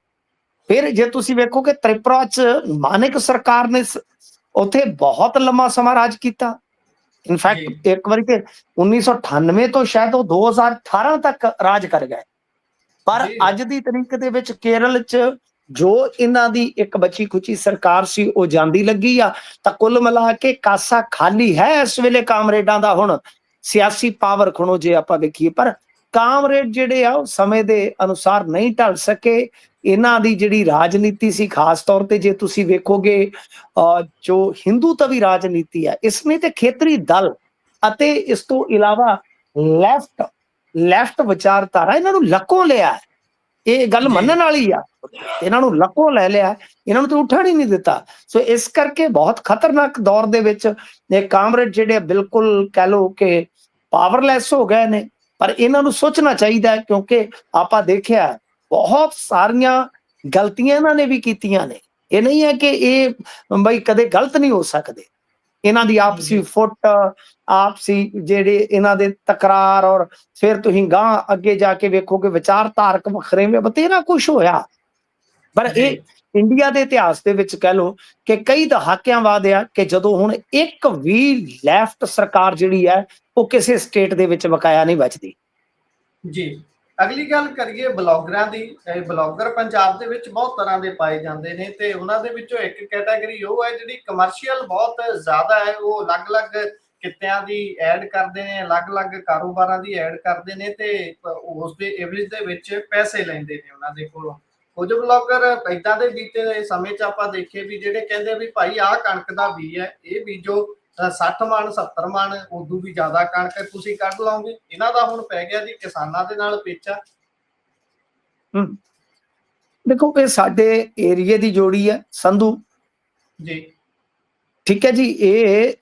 ਫਿਰ ਜੇ ਤੁਸੀਂ ਵੇਖੋ ਕਿ ਤ੍ਰਿਪੁਰਾ ਚ ਮਾਨਿਕ ਸਰਕਾਰ ਨੇ ਉੱਥੇ ਬਹੁਤ ਲੰਮਾ ਸਮਾਂ ਰਾਜ ਕੀਤਾ। ਇਨਫੈਕਟ ਇੱਕ ਵਾਰੀ ਤੇ 1998 ਤੋਂ ਸ਼ਾਇਦ ਉਹ 2018 ਤੱਕ ਰਾਜ ਕਰ ਗਏ। ਪਰ ਅੱਜ ਦੀ ਤਰੀਕ ਦੇ ਵਿੱਚ ਕੇਰਲ ਚ ਜੋ ਇਹਨਾਂ ਦੀ ਇੱਕ ਬਚੀ ਖੁਚੀ ਸਰਕਾਰ ਸੀ ਉਹ ਜਾਂਦੀ ਲੱਗੀ ਆ। ਤਾਂ ਕੁੱਲ ਮਿਲਾ ਕੇ ਕਾਸਾ ਖਾਲੀ ਹੈ ਇਸ ਵੇਲੇ ਕਾਮਰੇਡਾਂ ਦਾ। ਹੁਣ ਸਿਆਸੀ ਪਾਵਰ ਖਣੋ ਜੇ ਆਪਾਂ ਵੇਖੀਏ, ਪਰ ਕਾਮਰੇਡ ਜਿਹੜੇ ਆ ਉਹ ਸਮੇਂ ਦੇ ਅਨੁਸਾਰ ਨਹੀਂ ਢਲ ਸਕੇ। ਇਹਨਾਂ ਦੀ ਜਿਹੜੀ ਰਾਜਨੀਤੀ ਸੀ, ਖਾਸ ਤੌਰ ਤੇ ਜੇ ਤੁਸੀਂ ਵੇਖੋਗੇ ਜੋ ਹਿੰਦੂ ਤਵੀ ਰਾਜਨੀਤੀ ਹੈ, ਇਸਨੇ ਤੇ ਖੇਤਰੀ ਦਲ ਅਤੇ ਇਸ ਤੋਂ ਇਲਾਵਾ ਲੈਫਟ ਵਿਚਾਰਧਾਰਾ ਇਹਨਾਂ ਨੂੰ ਲੱਕੋਂ ਲਿਆ। ਇਹ ਗੱਲ ਮੰਨਣ ਵਾਲੀ ਆ, ਇਹਨਾਂ ਨੂੰ ਲੱਕੋਂ ਲੈ ਲਿਆ, ਇਹਨਾਂ ਨੂੰ ਤਾਂ ਉੱਠਣ ਹੀ ਨਹੀਂ ਦਿੱਤਾ। ਸੋ ਇਸ ਕਰਕੇ ਬਹੁਤ ਖਤਰਨਾਕ ਦੌਰ ਦੇ ਵਿੱਚ ਇਹ ਕਾਮਰੇਡ ਜਿਹੜੇ ਬਿਲਕੁਲ ਕਹਿ ਲਓ ਕਿ ਪਾਵਰਲੈਸ ਹੋ ਗਏ ਨੇ। ਪਰ ਇਹਨਾਂ ਨੂੰ ਸੋਚਣਾ ਚਾਹੀਦਾ, ਕਿਉਂਕਿ ਆਪਾਂ ਦੇਖਿਆ ਬਹੁਤ ਸਾਰੀਆਂ ਗਲਤੀਆਂ ਇਹਨਾਂ ਨੇ ਵੀ ਕੀਤੀਆਂ ਨੇ। ਇਹ ਨਹੀਂ ਹੈ ਕਿ ਇਹ ਬਈ ਕਦੇ ਗਲਤ ਨਹੀਂ ਹੋ ਸਕਦੇ। ਇਹਨਾਂ ਦੀ ਆਪਸੀ ਫੁੱਟ, ਆਪਸੀ ਜਿਹੜੇ ਇਹਨਾਂ ਦੇ ਤਕਰਾਰ, ਔਰ ਫਿਰ ਤੁਸੀਂ ਗਾਂ ਅੱਗੇ ਜਾ ਕੇ ਵੇਖੋਗੇ ਵਿਚਾਰਧਾਰਕ ਵਖਰੇਵੇਂ, ਬਥੇਰਾ ਕੁਛ ਹੋਇਆ। ਪਰ ਇਹ ਇੰਡੀਆ ਦੇ ਇਤਿਹਾਸ ਦੇ ਵਿੱਚ ਕਹਿ ਲਓ ਕਿ ਕਈ ਦਹਾਕਿਆਂ ਬਾਅਦ ਆ ਕਿ ਜਦੋਂ ਹੁਣ ਇੱਕ ਵੀ ਲੈਫਟ ਸਰਕਾਰ ਜਿਹੜੀ ਹੈ ਉਹ ਕਿਸੇ ਸਟੇਟ ਦੇ ਵਿੱਚ ਬਕਾਇਆ ਨਹੀਂ ਬਚਦੀ। ਜੀ ਅਗਲੀ ਗੱਲ ਕਰੀਏ ਬਲੌਗਰਾਂ ਦੀ। ਬਲੌਗਰ ਪੰਜਾਬ ਦੇ ਵਿੱਚ ਬਹੁਤ ਤਰ੍ਹਾਂ ਦੇ ਪਾਏ ਜਾਂਦੇ ਨੇ ਤੇ ਉਹਨਾਂ ਦੇ ਵਿੱਚੋਂ ਇੱਕ ਕੈਟਾਗਰੀ ਉਹ ਹੈ ਜਿਹੜੀ ਕਮਰਸ਼ੀਅਲ ਬਹੁਤ ਜ਼ਿਆਦਾ ਹੈ। ਉਹ ਅਲੱਗ-ਅਲੱਗ ਕਿੱਤਿਆਂ ਦੀ ਐਡ ਕਰਦੇ ਨੇ, ਅਲੱਗ-ਅਲੱਗ ਕਾਰੋਬਾਰਾਂ ਦੀ ਐਡ ਕਰਦੇ ਨੇ ਤੇ ਉਸ ਦੇ ਐਵਰੇਜ ਦੇ ਵਿੱਚ ਪੈਸੇ ਲੈਂਦੇ ਨੇ ਉਹਨਾਂ ਦੇ ਕੋਲੋਂ। ਕੁਝ ਬਲੌਗਰ ਏਦਾਂ ਦੇ ਬੀਤੇ ਸਮੇਂ 'ਚ ਆਪਾਂ ਦੇਖੇ ਵੀ ਜਿਹੜੇ ਕਹਿੰਦੇ ਵੀ ਭਾਈ ਆਹ ਕਣਕ ਦਾ ਬੀਜ ਹੈ, ਇਹ ਬੀਜੋ, 60 ਮਣ 70 ਮਣ ਉਦੋਂ ਵੀ ਜ਼ਿਆਦਾ ਕਣਕ ਤੁਸੀਂ ਕੱਢ ਲਓਗੇ। ਇਹਨਾਂ ਦਾ ਹੁਣ ਪੈ ਗਿਆ ਜੀ ਕਿਸਾਨਾਂ ਦੇ ਨਾਲ ਪੇਚਾ। ਦੇਖੋ ਇਹ ਸਾਡੇ ਏਰੀਏ ਦੀ ਜੋੜੀ ਹੈ ਸੰਧੂ ਜੀ, ਠੀਕ ਹੈ ਜੀ। ਇਹ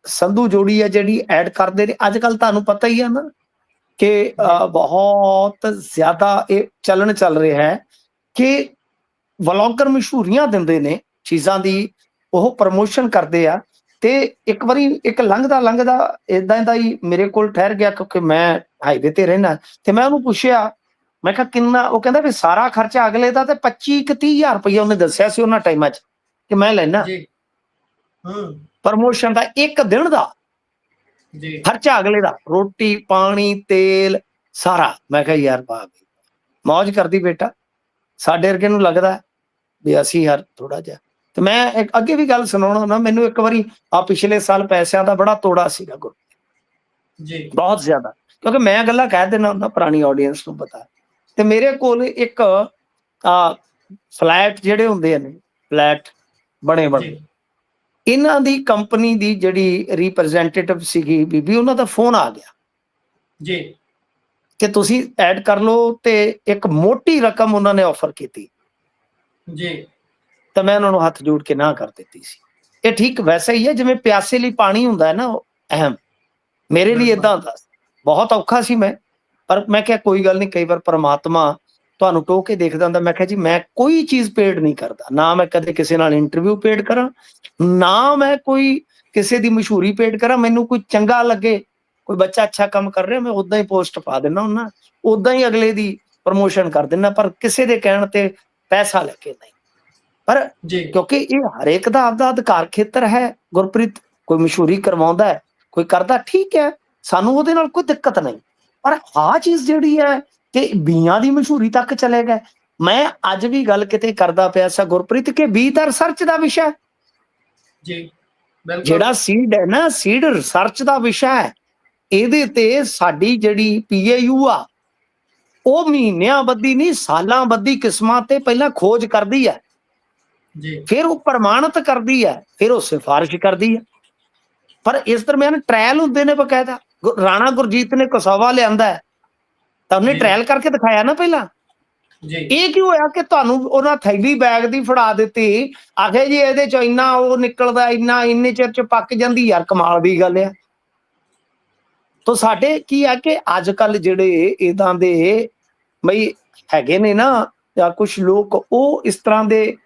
ਸੰਧੂ ਜੋੜੀ ਹੈ ਜਿਹੜੀ ਐਡ ਕਰਦੇ ਨੇ। ਅੱਜ ਕੱਲ ਤੁਹਾਨੂੰ ਪਤਾ ਹੀ ਹੈ ਨਾ ਕਿ ਬਹੁਤ ਜ਼ਿਆਦਾ ਇਹ ਚੱਲਣ ਚੱਲ ਰਿਹਾ ਹੈ ਕਿ ਵਲੌਗਰ ਮਸ਼ਹੂਰੀਆਂ ਦਿੰਦੇ ਨੇ ਚੀਜ਼ਾਂ ਦੀ, ਉਹ ਪ੍ਰਮੋਸ਼ਨ ਕਰਦੇ ਆ। ਤੇ ਇੱਕ ਵਾਰੀ ਇੱਕ ਲੰਘਦਾ ਏਦਾਂ ਦਾ ਹੀ ਮੇਰੇ ਕੋਲ ਠਹਿਰ ਗਿਆ, ਕਿਉਂਕਿ ਮੈਂ ਹਾਈਵੇ ਤੇ ਰਹਿਣਾ। ਤੇ ਮੈਂ ਉਹਨੂੰ ਪੁੱਛਿਆ, ਮੈਂ ਕਿਹਾ ਕਿੰਨਾ? ਉਹ ਕਹਿੰਦਾ ਵੀ ਸਾਰਾ ਖਰਚਾ ਅਗਲੇ ਦਾ ਤੇ 25-30,000 ਰੁਪਇਆ ਉਹਨੇ ਦੱਸਿਆ ਸੀ ਉਹਨਾਂ ਟਾਈਮਾਂ 'ਚ ਕਿ ਮੈਂ ਲੈਣਾ ਪ੍ਰਮੋਸ਼ਨ ਦਾ। ਇੱਕ ਦਿਨ ਦਾ ਖਰਚਾ ਅਗਲੇ ਦਾ, ਰੋਟੀ ਪਾਣੀ ਤੇਲ ਸਾਰਾ। ਮੈਂ ਕਿਹਾ ਯਾਰ ਵਾਹ ਮੌਜ ਕਰਦੀ ਬੇਟਾ, ਸਾਡੇ ਵਰਗੇ ਨੂੰ ਲੱਗਦਾ ਵੀ ਅਸੀਂ ਯਾਰ ਥੋੜਾ ਜਿਹਾ। ਤੇ ਮੈਂ ਇੱਕ ਅੱਗੇ ਵੀ ਗੱਲ ਸੁਣਾਉਣਾ ਨਾ, ਮੈਨੂੰ ਇੱਕ ਵਾਰੀ ਪਿਛਲੇ ਸਾਲ ਪੈਸਿਆਂ ਦਾ ਬੜਾ ਤੋੜਾ ਸੀਗਾ ਗੁਰੂ ਜੀ, ਬਹੁਤ ਜ਼ਿਆਦਾ, ਕਿਉਂਕਿ ਮੈਂ ਗੱਲਾਂ ਕਹਿ ਦੇਣਾ ਹੁੰਦਾ, ਪੁਰਾਣੀ ਆਡੀਅנס ਨੂੰ ਪਤਾ। ਤੇ ਮੇਰੇ ਕੋਲ ਇੱਕ ਫਲੈਟ ਜਿਹੜੇ ਹੁੰਦੇ ਨੇ, ਫਲੈਟ ਬਣੇ ਇਹਨਾਂ ਦੀ ਕੰਪਨੀ ਦੀ ਜਿਹੜੀ ਰਿਪਰੈਜ਼ੈਂਟੇਟਿਵ ਸੀਗੀ ਬੀਬੀ, ਉਹਨਾਂ ਦਾ ਫੋਨ ਆ ਗਿਆ ਜੀ ਕਿ ਤੁਸੀਂ ਐਡ ਕਰ ਲਓ। ਤੇ ਇੱਕ ਮੋਟੀ ਰਕਮ ਉਹਨਾਂ ਨੇ ਆਫਰ ਕੀਤੀ ਜੀ। ਤਾਂ ਮੈਂ ਉਹਨਾਂ ਨੂੰ ਹੱਥ ਜੋੜ ਕੇ ਨਾ ਕਰ ਦਿੱਤੀ ਸੀ। ਇਹ ਠੀਕ ਵੈਸਾ ਹੀ ਹੈ ਜਿਵੇਂ ਪਿਆਸੇ ਲਈ ਪਾਣੀ ਹੁੰਦਾ ਹੈ ਨਾ, ਉਹ ਅਹਿਮ। ਮੇਰੇ ਲਈ ਏਦਾਂ ਹੁੰਦਾ, ਬਹੁਤ ਔਖਾ ਸੀ ਮੈਂ। ਪਰ ਮੈਂ ਕਿਹਾ ਕੋਈ ਗੱਲ ਨਹੀਂ, ਕਈ ਵਾਰ ਪਰਮਾਤਮਾ ਤੁਹਾਨੂੰ ਟੋਕ ਕੇ ਦੇਖਦਾ ਹੁੰਦਾ। ਮੈਂ ਕਿਹਾ ਜੀ ਮੈਂ ਕੋਈ ਚੀਜ਼ ਪੇਡ ਨਹੀਂ ਕਰਦਾ, ਨਾ ਮੈਂ ਕਦੇ ਕਿਸੇ ਨਾਲ ਇੰਟਰਵਿਊ ਪੇਡ ਕਰਾਂ, ਨਾ ਮੈਂ ਕੋਈ ਕਿਸੇ ਦੀ ਮਸ਼ਹੂਰੀ ਪੇਡ ਕਰਾਂ। ਮੈਨੂੰ ਕੋਈ ਚੰਗਾ ਲੱਗੇ, ਕੋਈ ਬੱਚਾ ਅੱਛਾ ਕੰਮ ਕਰ ਰਿਹਾ, ਮੈਂ ਉਦਾਂ ਹੀ ਪੋਸਟ ਪਾ ਦਿੰਦਾ ਹੁੰਦਾ, ਉਦਾਂ ਹੀ ਅਗਲੇ ਦੀ ਪ੍ਰਮੋਸ਼ਨ ਕਰ ਦਿੰਦਾ, ਪਰ ਕਿਸੇ ਦੇ ਕਹਿਣ ਤੇ ਪੈਸਾ ਲੈ ਕੇ ਨਹੀਂ। ਪਰ ਕਿਉਂਕਿ ਇਹ ਹਰੇਕ ਦਾ ਆਪਦਾ ਅਧਿਕਾਰ ਖੇਤਰ ਹੈ ਗੁਰਪ੍ਰੀਤ। ਕੋਈ ਮਸ਼ਹੂਰੀ ਕਰਵਾਉਂਦਾ ਹੈ, ਕੋਈ ਕਰਦਾ, ਠੀਕ ਹੈ, ਸਾਨੂੰ ਉਹਦੇ ਨਾਲ ਕੋਈ ਦਿੱਕਤ ਨਹੀਂ। ਪਰ ਆਹ ਚੀਜ਼ ਜਿਹੜੀ ਹੈ ਕਿ ਬੀਆਂ ਦੀ ਮਸ਼ਹੂਰੀ ਤੱਕ ਚਲੇ ਗਏ। ਮੈਂ ਅੱਜ ਵੀ ਗੱਲ ਕਿਤੇ ਕਰਦਾ ਪਿਆ ਸਾ ਗੁਰਪ੍ਰੀਤ ਕਿ ਬੀ ਤਾਂ ਰਿਸਰਚ ਦਾ ਵਿਸ਼ਾ ਹੈ। ਜੀ ਬਿਲਕੁਲ ਜਿਹੜਾ ਸੀਡ ਹੈ ਨਾ, ਸੀਡ ਰਿਸਰਚ ਦਾ ਵਿਸ਼ਾ ਹੈ। ਇਹਦੇ ਤੇ ਸਾਡੀ ਜਿਹੜੀ ਪੀਏਯੂ ਆ ਉਹ ਮਹੀਨਿਆਂ ਬੱਧੀ ਨਹੀਂ ਸਾਲਾਂ ਬੱਧੀ ਕਿਸਮਾਂ ਤੇ ਪਹਿਲਾਂ ਖੋਜ ਕਰਦੀ ਹੈ, ਜੀ ਫਿਰ ਉਹ ਪ੍ਰਮਾਣਿਤ ਕਰਦੀ ਹੈ, ਫਿਰ ਉਹ ਸਿਫਾਰਿਸ਼ ਕਰਦੀ ਹੈ। ਪਰ ਇਸ ਦਰਮਿਆਨ ਟ੍ਰਾਇਲ ਹੁੰਦੇ ਨੇ ਬਕਾਇਦਾ। ਰਾਣਾ ਗੁਰਜੀਤ ਨੇ ਕਸਾਵਾ ਲਿਆਂਦਾ ਹੈ ਤਾਂ ਉਹਨੇ ਜੀ ਟ੍ਰਾਇਲ ਕਰਕੇ ਦਿਖਾਇਆ ਨਾ ਪਹਿਲਾਂ। ਜੀ ਇਹ ਕਿਉਂ ਹੋਇਆ ਕਿ ਤੁਹਾਨੂੰ ਉਹਨਾਂ ਥੈਲੀ ਬੈਗ ਦੀ ਫੜਾ ਦਿੱਤੀ, ਆਖੇ ਜੀ ਇਹਦੇ ਚ ਇੰਨਾ ਉਹ ਨਿਕਲਦਾ, ਇੰਨਾ ਇੰਨੇ ਚਿਰ ਚ ਪੱਕ ਜਾਂਦੀ। ਯਾਰ ਕਮਾਲ ਦੀ ਗੱਲ ਆ। ਤਾਂ ਸਾਡੇ ਕੀ ਆ ਕਿ ਅੱਜ ਕੱਲ ਜਿਹੜੇ ਇਦਾਂ ਦੇ ਬਈ ਹੈਗੇ ਨੇ ਨਾ ਜਾਂ ਕੁਝ ਲੋਕ, ਉਹ ਇਸ ਤਰ੍ਹਾਂ ਦੇ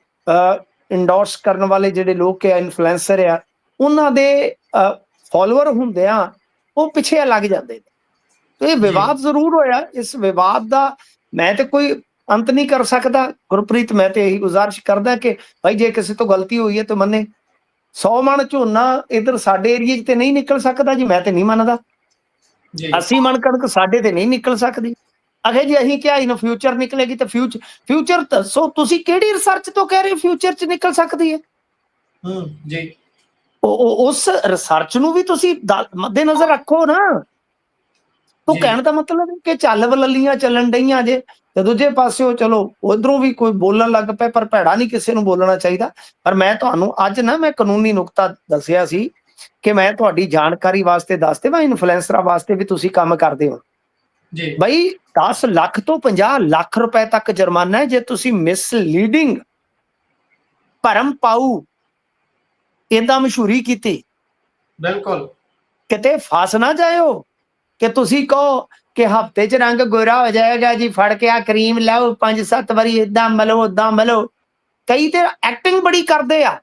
ਇੰਡੋਰਸ ਕਰਨ ਵਾਲੇ ਜਿਹੜੇ ਲੋਕ ਆ, ਇਨਫਲੂਐਂਸਰ ਆ, ਉਹਨਾਂ ਦੇ ਫਾਲੋਅਰ ਹੁੰਦੇ ਆ, ਉਹ ਪਿੱਛੇ ਲੱਗ ਜਾਂਦੇ ਨੇ। ਤੇ ਇਹ ਵਿਵਾਦ ਜ਼ਰੂਰ ਹੋਇਆ। ਇਸ ਵਿਵਾਦ ਦਾ ਮੈਂ ਤੇ ਕੋਈ ਅੰਤ ਨਹੀਂ ਕਰ ਸਕਦਾ ਗੁਰਪ੍ਰੀਤ। ਮੈਂ ਤੇ ਇਹੀ ਗੁਜ਼ਾਰਿਸ਼ ਕਰਦਾ ਕਿ ਭਾਈ ਜੇ ਕਿਸੇ ਤੋਂ ਗਲਤੀ ਹੋਈ ਹੈ ਤਾਂ ਮੰਨੇ। 100 ਮਣ ਝੋਨਾ ਇਧਰ ਸਾਡੇ ਏਰੀਏ 'ਚ ਤੇ ਨਹੀਂ ਨਿਕਲ ਸਕਦਾ ਜੀ, ਮੈਂ ਤੇ ਨਹੀਂ ਮੰਨਦਾ। 80 ਮਣ ਕਣਕ ਸਾਡੇ ਤੇ ਨਹੀਂ ਨਿਕਲ ਸਕਦੀ। ਅਗੇ ਜੀ ਅਸੀਂ ਕਿਹਾ ਇਨ ਫਿਊਚਰ ਨਿਕਲੇਗੀ, ਤੇ ਫਿਊਚਰ ਦੱਸੋ ਤੁਸੀਂ ਕਿਹੜੀ ਰਿਸਰਚ ਤੋਂ ਕਹਿ ਰਹੇ ਹੋ ਫਿਊਚਰ 'ਚ ਨਿਕਲ ਸਕਦੀ ਹੈ? ਜੀ ਉਸ ਰਿਸਰਚ ਨੂੰ ਵੀ ਤੁਸੀਂ ਮੱਦੇ-ਨਜ਼ਰ ਰੱਖੋ ਨਾ। ਤੋ ਕਹਿਣ ਦਾ ਮਤਲਬ ਹੈ ਕਿ ਚੱਲ ਬਲੱਲੀਆਂ ਚੱਲਣ ਡਈਆਂ ਜੇ, ਤੇ ਦੂਜੇ ਪਾਸਿਓ ਚਲੋ ਉਧਰੋਂ ਵੀ ਕੋਈ ਬੋਲਣ ਲੱਗ ਪਏ, ਪਰ ਭੈੜਾ ਨਹੀਂ ਕਿਸੇ ਨੂੰ ਬੋਲਣਾ ਚਾਹੀਦਾ। ਪਰ ਮੈਂ ਤੁਹਾਨੂੰ ਅੱਜ ਨਾ ਮੈਂ ਕਾਨੂੰਨੀ ਨੁਕਤਾ ਦੱਸਿਆ ਸੀ ਕਿ ਮੈਂ ਤੁਹਾਡੀ ਜਾਣਕਾਰੀ ਵਾਸਤੇ ਦੱਸਦੇ, ਮੈਂ ਇਨਫਲੂਐਂਸਰਾਂ ਵਾਸਤੇ ਵੀ ਤੁਸੀਂ ਕੰਮ ਕਰਦੇ ਹੋ ਜੀ ਬਈ। 10 ਲੱਖ ਤੋਂ 50 ਲੱਖ ਰੁਪਏ ਤੱਕ ਜੁਰਮਾਨਾ ਹੈ ਜੇ ਤੁਸੀਂ ਮਿਸਲੀਡਿੰਗ, ਭਰਮ ਪਾਊ ਏਦਾਂ ਮਸ਼ਹੂਰੀ ਕੀਤੀ। ਬਿਲਕੁਲ ਕਿਤੇ ਫਸ ਨਾ ਜਾਇਓ ਕਿ ਤੁਸੀਂ ਕਹੋ ਕਿ ਹਫਤੇ 'ਚ ਰੰਗ ਗੋਰਾ ਹੋ ਜਾਏਗਾ ਜੀ, ਫੜ ਕੇ ਆ ਕਰੀਮ ਲਾਓ 5-7 ਵਾਰੀ ਏਦਾਂ ਮਲੋ ਓਦਾਂ ਮਲੋ। ਕਈ ਤੇ ਐਕਟਿੰਗ ਬੜੀ ਕਰਦੇ ਆ,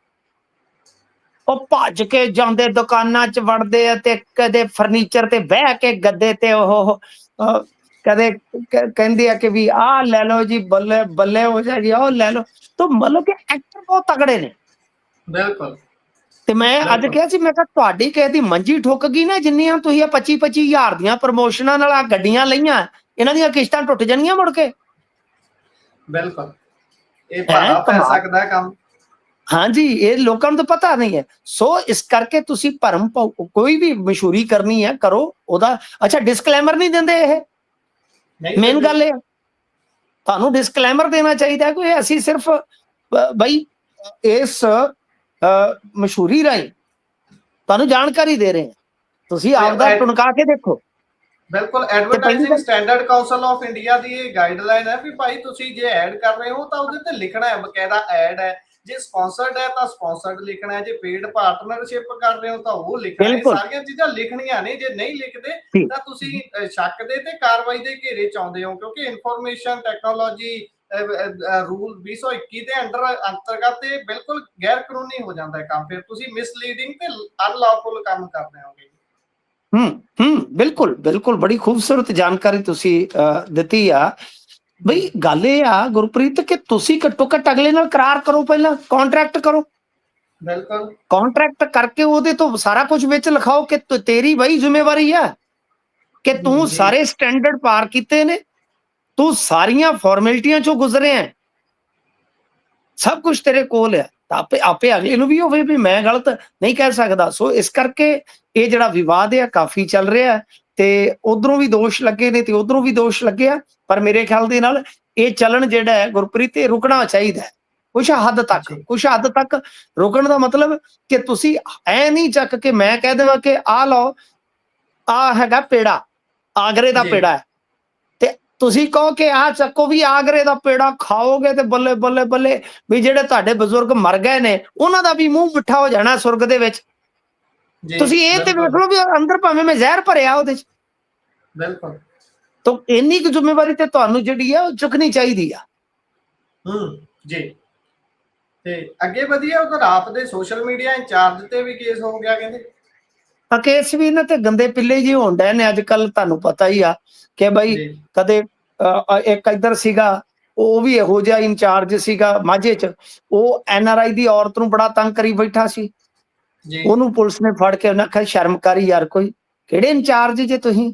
ਉਹ ਭੱਜ ਕੇ ਜਾਂਦੇ ਦੁਕਾਨਾਂ 'ਚ ਵੜਦੇ ਆ ਤੇ ਕਦੇ ਫਰਨੀਚਰ ਤੇ ਬਹਿ ਕੇ ਗੱਦੇ ਤੇ ਉਹ ਕਦੇ ਕਹਿੰਦੇ ਆ ਕਿ ਵੀ ਆਹ ਲੈ ਲਓ ਜੀ, ਬੱਲੇ ਬੱਲੇ ਹੋ ਜਾਏਗੀ, ਉਹ ਲੈ ਲਓ। ਤਾਂ ਮਤਲਬ ਕਿ ਐਕਟਰ ਬਹੁਤ ਤਗੜੇ ਨੇ। ਬਿਲਕੁਲ ਤੇ ਮੈਂ ਅੱਜ ਕਿਹਾ ਸੀ, ਮੈਂ ਕਿਹਾ ਤੁਹਾਡੀ ਕਿਸੇ ਦੀ ਮੰਜੀ ਠੁੱਕ ਗਈ ਨਾ, ਜਿੰਨੀਆਂ ਤੁਸੀਂ 25-25 ਹਜ਼ਾਰ ਦੀਆਂ ਪ੍ਰਮੋਸ਼ਨਾਂ ਨਾਲ ਆ ਗੱਡੀਆਂ ਲਈਆਂ, ਇਹਨਾਂ ਦੀਆਂ ਕਿਸ਼ਤਾਂ ਟੁੱਟ ਜਾਣੀਆਂ ਮੁੜ ਕੇ। ਬਿਲਕੁਲ ਇਹ ਭਾਰਾ ਪੈ ਸਕਦਾ ਕੰਮ। ਹਾਂਜੀ, ਇਹ ਲੋਕਾਂ ਨੂੰ ਤਾਂ ਪਤਾ ਨਹੀਂ ਹੈ। ਸੋ ਇਸ ਕਰਕੇ ਤੁਸੀਂ ਭਰਮ ਕੋਈ ਵੀ ਮਸ਼ਹੂਰੀ ਕਰਨੀ ਹੈ ਕਰੋ ਉਹਦਾ। ਅੱਛਾ, ਡਿਸਕਲੇਮਰ ਨਹੀਂ ਦਿੰਦੇ ਇਹ, ਮੇਨ ਗੱਲ ਇਹ ਤੁਹਾਨੂੰ ਡਿਸਕਲੇਮਰ ਦੇਣਾ ਚਾਹੀਦਾ ਕਿ ਅਸੀਂ ਸਿਰਫ ਬਈ ਇਸ ਮਸ਼ਹੂਰੀ ਰਾਹੀਂ ਤੁਹਾਨੂੰ ਜਾਣਕਾਰੀ ਦੇ ਰਹੇ ਹਾਂ, ਤੁਸੀਂ ਆਪਦਾ ਟੁਣਕਾ ਕੇ ਦੇਖੋ। ਬਿਲਕੁਲ advertising standard council of India ਦੀ ਇਹ ਗਾਈਡਲਾਈਨ ਹੈ ਵੀ ਭਾਈ ਤੁਸੀਂ ਜੇ ਐਡ ਕਰ ਰਹੇ ਹੋ ਤਾਂ ਉਹਦੇ ਤੇ ਲਿਖਣਾ ਹੈ ਬਕਾਇਦਾ ਐਡ ਹੈ। ਜੇ ਸਪਾਂਸਰਡ ਹੈ ਤਾਂ ਸਪਾਂਸਰਡ ਲਿਖਣਾ ਹੈ, ਜੇ ਪੇਡ ਪਾਰਟਨਰਸ਼ਿਪ ਕਰ ਰਹੇ ਹੋ ਤਾਂ ਉਹ ਲਿਖਣਾ ਹੈ। ਸਾਰੀਆਂ ਚੀਜ਼ਾਂ ਲਿਖਣੀਆਂ ਨੇ। ਜੇ ਨਹੀਂ ਲਿਖਦੇ ਤਾਂ ਤੁਸੀਂ ਸ਼ੱਕ ਦੇ ਤੇ ਕਾਰਵਾਈ ਦੇ ਘੇਰੇ ਚ ਆਉਂਦੇ ਹੋ, ਕਿਉਂਕਿ ਇਨਫੋਰਮੇਸ਼ਨ ਟੈਕਨੋਲੋਜੀ ਰੂਲ 2021 ਦੇ ਅੰਤਰਗਤ ਤੇ ਬਿਲਕੁਲ ਗੈਰ ਕਾਨੂੰਨੀ ਹੋ ਜਾਂਦਾ ਹੈ ਕੰਮ। ਫਿਰ ਤੁਸੀਂ ਮਿਸਲੀਡਿੰਗ ਤੇ ਅਨਲੌਫੁਲ ਕੰਮ ਕਰ ਰਹੇ ਹੋਗੇ। ਬਿਲਕੁਲ ਬਿਲਕੁਲ, ਬੜੀ ਖੂਬਸੂਰਤ ਜਾਣਕਾਰੀ ਤੁਸੀਂ ਦਿੱਤੀ ਆ। ਬਈ ਗੱਲ ਇਹ ਆ ਗੁਰਪ੍ਰੀਤ ਕਿ ਤੁਸੀਂ ਘੱਟੋ ਘੱਟ ਅਗਲੇ ਨਾਲ ਕਰਾਰ ਕਰੋ, ਪਹਿਲਾਂ ਕੰਟਰੈਕਟ ਕਰੋ। ਬਿਲਕੁਲ ਕੰਟਰੈਕਟ ਕਰਕੇ ਉਹਦੇ ਤੋਂ ਸਾਰਾ ਕੁਝ ਵਿੱਚ ਲਿਖਾਓ ਕਿ ਤੇਰੀ ਬਈ ਜ਼ਿੰਮੇਵਾਰੀ ਆ ਕਿ ਤੂੰ ਸਾਰੇ ਸਟੈਂਡਰਡ ਪਾਰ ਕੀਤੇ ਨੇ, ਤੂੰ ਸਾਰੀਆਂ ਫਾਰਮੈਲਿਟੀਆਂ ਚੋਂ ਗੁਜ਼ਰੇ ਆ, ਸਭ ਕੁਝ ਤੇਰੇ ਕੋਲ ਆ। ਆਪੇ ਅਗਲੇ ਨੂੰ ਵੀ ਹੋਵੇ ਵੀ ਮੈਂ ਗਲਤ ਨਹੀਂ ਕਹਿ ਸਕਦਾ। ਸੋ ਇਸ ਕਰਕੇ ਇਹ ਜਿਹੜਾ ਵਿਵਾਦ ਹੈ ਕਾਫੀ ਚੱਲ ਰਿਹਾ ਤੇ ਉਧਰੋਂ ਵੀ ਦੋਸ਼ ਲੱਗੇ ਨੇ ਤੇ ਉਧਰੋਂ ਵੀ ਦੋਸ਼ ਲੱਗੇ ਆ। ਪਰ ਮੇਰੇ ਖਿਆਲ ਦੇ ਨਾਲ ਇਹ ਚੱਲਣ ਜਿਹੜਾ ਹੈ ਗੁਰਪ੍ਰੀਤ, ਇਹ ਰੁਕਣਾ ਚਾਹੀਦਾ ਕੁਛ ਹੱਦ ਤੱਕ। ਰੁਕਣ ਦਾ ਮਤਲਬ ਕਿ ਤੁਸੀਂ ਐ ਨਹੀਂ ਚੱਕ ਕੇ ਮੈਂ ਕਹਿ ਦੇਵਾਂ ਕਿ ਆਹ ਲਓ, ਆਹ ਹੈਗਾ ਪੇੜਾ, ਆਗਰੇ ਦਾ ਪੇੜਾ ਹੈ, ਤੇ ਤੁਸੀਂ ਕਹੋ ਕਿ ਆਹ ਚੱਕੋ ਵੀ ਆਗਰੇ ਦਾ ਪੇੜਾ ਖਾਓਗੇ ਤੇ ਬੱਲੇ ਬੱਲੇ ਬੱਲੇ ਵੀ ਜਿਹੜੇ ਤੁਹਾਡੇ ਬਜ਼ੁਰਗ ਮਰ ਗਏ ਨੇ ਉਹਨਾਂ ਦਾ ਵੀ ਮੂੰਹ ਮਿੱਠਾ ਹੋ ਜਾਣਾ ਸੁਰਗ ਦੇ ਵਿੱਚ। ਤੁਸੀਂ ਇਹ ਤੇ ਵੇਖ ਲਓ ਵੀ ਅੰਦਰ ਭਾਵੇਂ ਮੈਂ ਜ਼ਹਿਰ ਭਰਿਆ ਉਹਦੇ ਚ। ਬਿਲਕੁਲ ਤਾਂ ਇੰਨੀ ਕੁ ਜ਼ਿੰਮੇਵਾਰੀ ਤੇ ਤੁਹਾਨੂੰ ਜਿਹੜੀ ਆ ਉਹ ਚੁੱਕਣੀ ਚਾਹੀਦੀ ਆ। ਜੀ ਤੇ ਅੱਗੇ ਵਧੀਆ। ਉਧਰ ਆਪ ਦੇ ਸੋਸ਼ਲ ਮੀਡੀਆ ਇੰਚਾਰਜ ਤੇ ਵੀ ਕੇਸ ਹੋ ਗਿਆ ਕਹਿੰਦੇ। ਕੇਸ ਵੀ ਇਹਨਾਂ ਤੇ ਗੰਦੇ ਪਿੱਲੇ ਜਿਹੇ ਹੋਣ ਡਏ ਨੇ ਅੱਜ ਕੱਲ, ਤੁਹਾਨੂੰ ਪਤਾ ਹੀ ਆ ਕਿ ਬਈ ਕਦੇ ਇੱਕ ਇੱਧਰ ਸੀਗਾ, ਉਹ ਵੀ ਇਹੋ ਜਿਹਾ ਇੰਚਾਰਜ ਸੀਗਾ ਮਾਝੇ ਚ, ਉਹ NRI ਦੀ ਔਰਤ ਨੂੰ ਬੜਾ ਤੰਗ ਕਰੀ ਬੈਠਾ ਸੀ। ਉਹਨੂੰ ਪੁਲਿਸ ਨੇ ਫੜ ਕੇ ਉਹਨਾਂ ਆਖਿਆ ਸ਼ਰਮ ਕਰ ਯਾਰ, ਕੋਈ ਕਿਹੜੇ ਇੰਚਾਰਜ ਜੇ ਤੁਸੀਂ,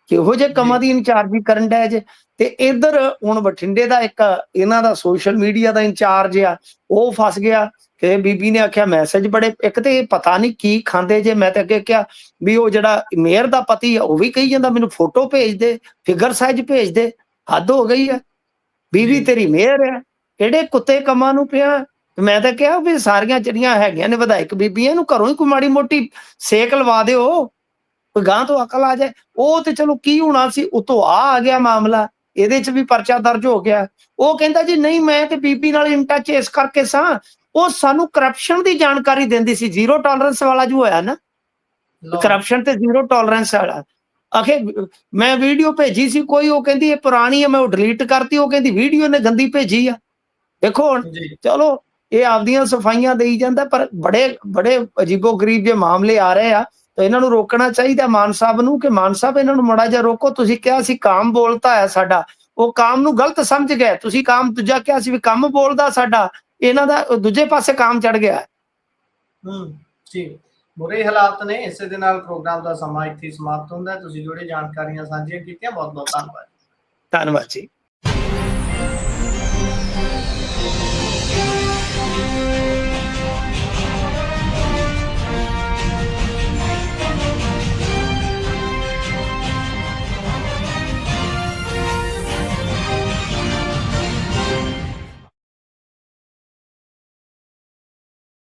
ਕਿਹੋ ਜਿਹੇ ਕੰਮਾਂ ਦੀ ਇੰਚਾਰਜੀ ਕਰਨ ਡਏ ਜੇ। ਤੇ ਇਧਰ ਹੁਣ ਬਠਿੰਡੇ ਦਾ ਇੱਕ ਇਹਨਾਂ ਦਾ ਸੋਸ਼ਲ ਮੀਡੀਆ ਦਾ ਇੰਚਾਰਜ ਆ, ਉਹ ਫਸ ਗਿਆ ਕਿ ਬੀਬੀ ਨੇ ਆਖਿਆ ਮੈਸੇਜ ਬੜੇ, ਇੱਕ ਤੇ ਪਤਾ ਨਹੀਂ ਕੀ ਖਾਂਦੇ ਜੇ। ਮੈਂ ਤੇ ਅੱਗੇ ਕਿਹਾ ਵੀ ਉਹ ਜਿਹੜਾ ਮੇਅਰ ਦਾ ਪਤੀ ਆ ਉਹ ਵੀ ਕਹੀ ਜਾਂਦਾ ਮੈਨੂੰ ਫੋਟੋ ਭੇਜ ਦੇ, ਫਿਗਰ ਸਾਈਜ਼ ਭੇਜ ਦੇ। ਹੱਦ ਹੋ ਗਈ ਆ, ਬੀਬੀ ਜੀ। ਤੇਰੀ ਮੇਅਰ ਆ, ਕਿਹੜੇ ਕੁੱਤੇ ਕੰਮਾਂ ਨੂੰ ਪਿਆ। ਮੈਂ ਤਾਂ ਕਿਹਾ ਵੀ ਸਾਰੀਆਂ ਜਿਹੜੀਆਂ ਹੈਗੀਆਂ ਨੇ ਵਿਧਾਇਕ ਬੀਬੀਆਂ, ਇਹਨੂੰ ਘਰੋਂ ਹੀ ਕੋਈ ਮਾੜੀ ਮੋਟੀ ਸੇਕ ਲਵਾ ਦਿਓ, ਕੋਈ ਗਾਂ ਤੋਂ ਅਕਲ ਆ ਜਾਏ। ਉਹ ਤੇ ਚਲੋ ਕੀ ਹੋਣਾ ਸੀ, ਉਤੋਂ ਆ ਗਿਆ ਮਾਮਲਾ, ਇਹਦੇ ਚ ਵੀ ਪਰਚਾ ਦਰਜ ਹੋ ਗਿਆ। ਉਹ ਕਹਿੰਦਾ ਜੀ ਨਹੀਂ ਮੈਂ ਤੇ ਬੀਬੀ ਨਾਲ ਇਨ ਟੱਚ ਇਸ ਕਰਕੇ ਸਾਂ, ਉਹ ਸਾਨੂੰ ਕਰਪਸ਼ਨ ਦੀ ਜਾਣਕਾਰੀ ਦਿੰਦੀ ਸੀ। ਜ਼ੀਰੋ ਟੋਲਰੈਂਸ ਵਾਲਾ ਜੋ ਹੋਇਆ ਨਾ, ਕਰਪਸ਼ਨ ਤੇ ਜ਼ੀਰੋ ਟੋਲਰੈਂਸ ਵਾਲਾ। ਆਖੇ ਮੈਂ ਵੀਡੀਓ ਭੇਜੀ ਸੀ ਕੋਈ, ਉਹ ਕਹਿੰਦੀ ਇਹ ਪੁਰਾਣੀ ਹੈ, ਮੈਂ ਉਹ ਡਿਲੀਟ ਕਰਤੀ। ਉਹ ਕਹਿੰਦੀ ਵੀਡੀਓ ਨੇ ਗੰਦੀ ਭੇਜੀ ਆ। ਦੇਖੋ ਹੁਣ ਚਲੋ ਇਹ ਆਪਦੀਆਂ ਸਫਾਈਆਂ ਦੇਈ ਜਾਂਦਾ, ਪਰ ਬੜੇ ਬੜੇ ਅਜੀਬੋ ਗਰੀਬ ਜੇ ਮਾਮਲੇ ਆ ਰਹੇ ਆ, ਤਾਂ ਇਹਨਾਂ ਨੂੰ ਰੋਕਣਾ ਚਾਹੀਦਾ ਮਾਨ ਸਾਹਿਬ ਨੂੰ, ਕਿ ਮਾਨ ਸਾਹਿਬ ਇਹਨਾਂ ਨੂੰ ਮਾੜਾ ਜਿਹਾ ਰੋਕੋ। ਤੁਸੀਂ ਕਿਹਾ ਸੀ ਕਾਮ ਬੋਲਤਾ ਹੈ ਸਾਡਾ, ਉਹ ਕਾਮ ਨੂੰ ਗਲਤ ਸਮਝ ਗਏ ਤੁਸੀਂ। ਕਾਮ ਦੂਜਾ ਕਿਹਾ ਸੀ ਵੀ ਕੰਮ ਬੋਲਦਾ ਸਾਡਾ, ਇਹਨਾਂ ਦਾ ਦੂਜੇ ਪਾਸੇ ਕਾਮ ਚੜ ਗਿਆ। ਜੀ, ਬੁਰੇ ਹਾਲਾਤ ਨੇ। ਇਸੇ ਦੇ ਨਾਲ ਪ੍ਰੋਗਰਾਮ ਦਾ ਸਮਾਂ ਇੱਥੇ ਸਮਾਪਤ ਹੁੰਦਾ ਹੈ। ਤੁਸੀਂ ਜਿਹੜੇ ਜਾਣਕਾਰੀਆਂ ਸਾਂਝੀਆਂ ਕੀਤੀਆਂ, ਬਹੁਤ ਬਹੁਤ ਧੰਨਵਾਦ। ਧੰਨਵਾਦ ਜੀ।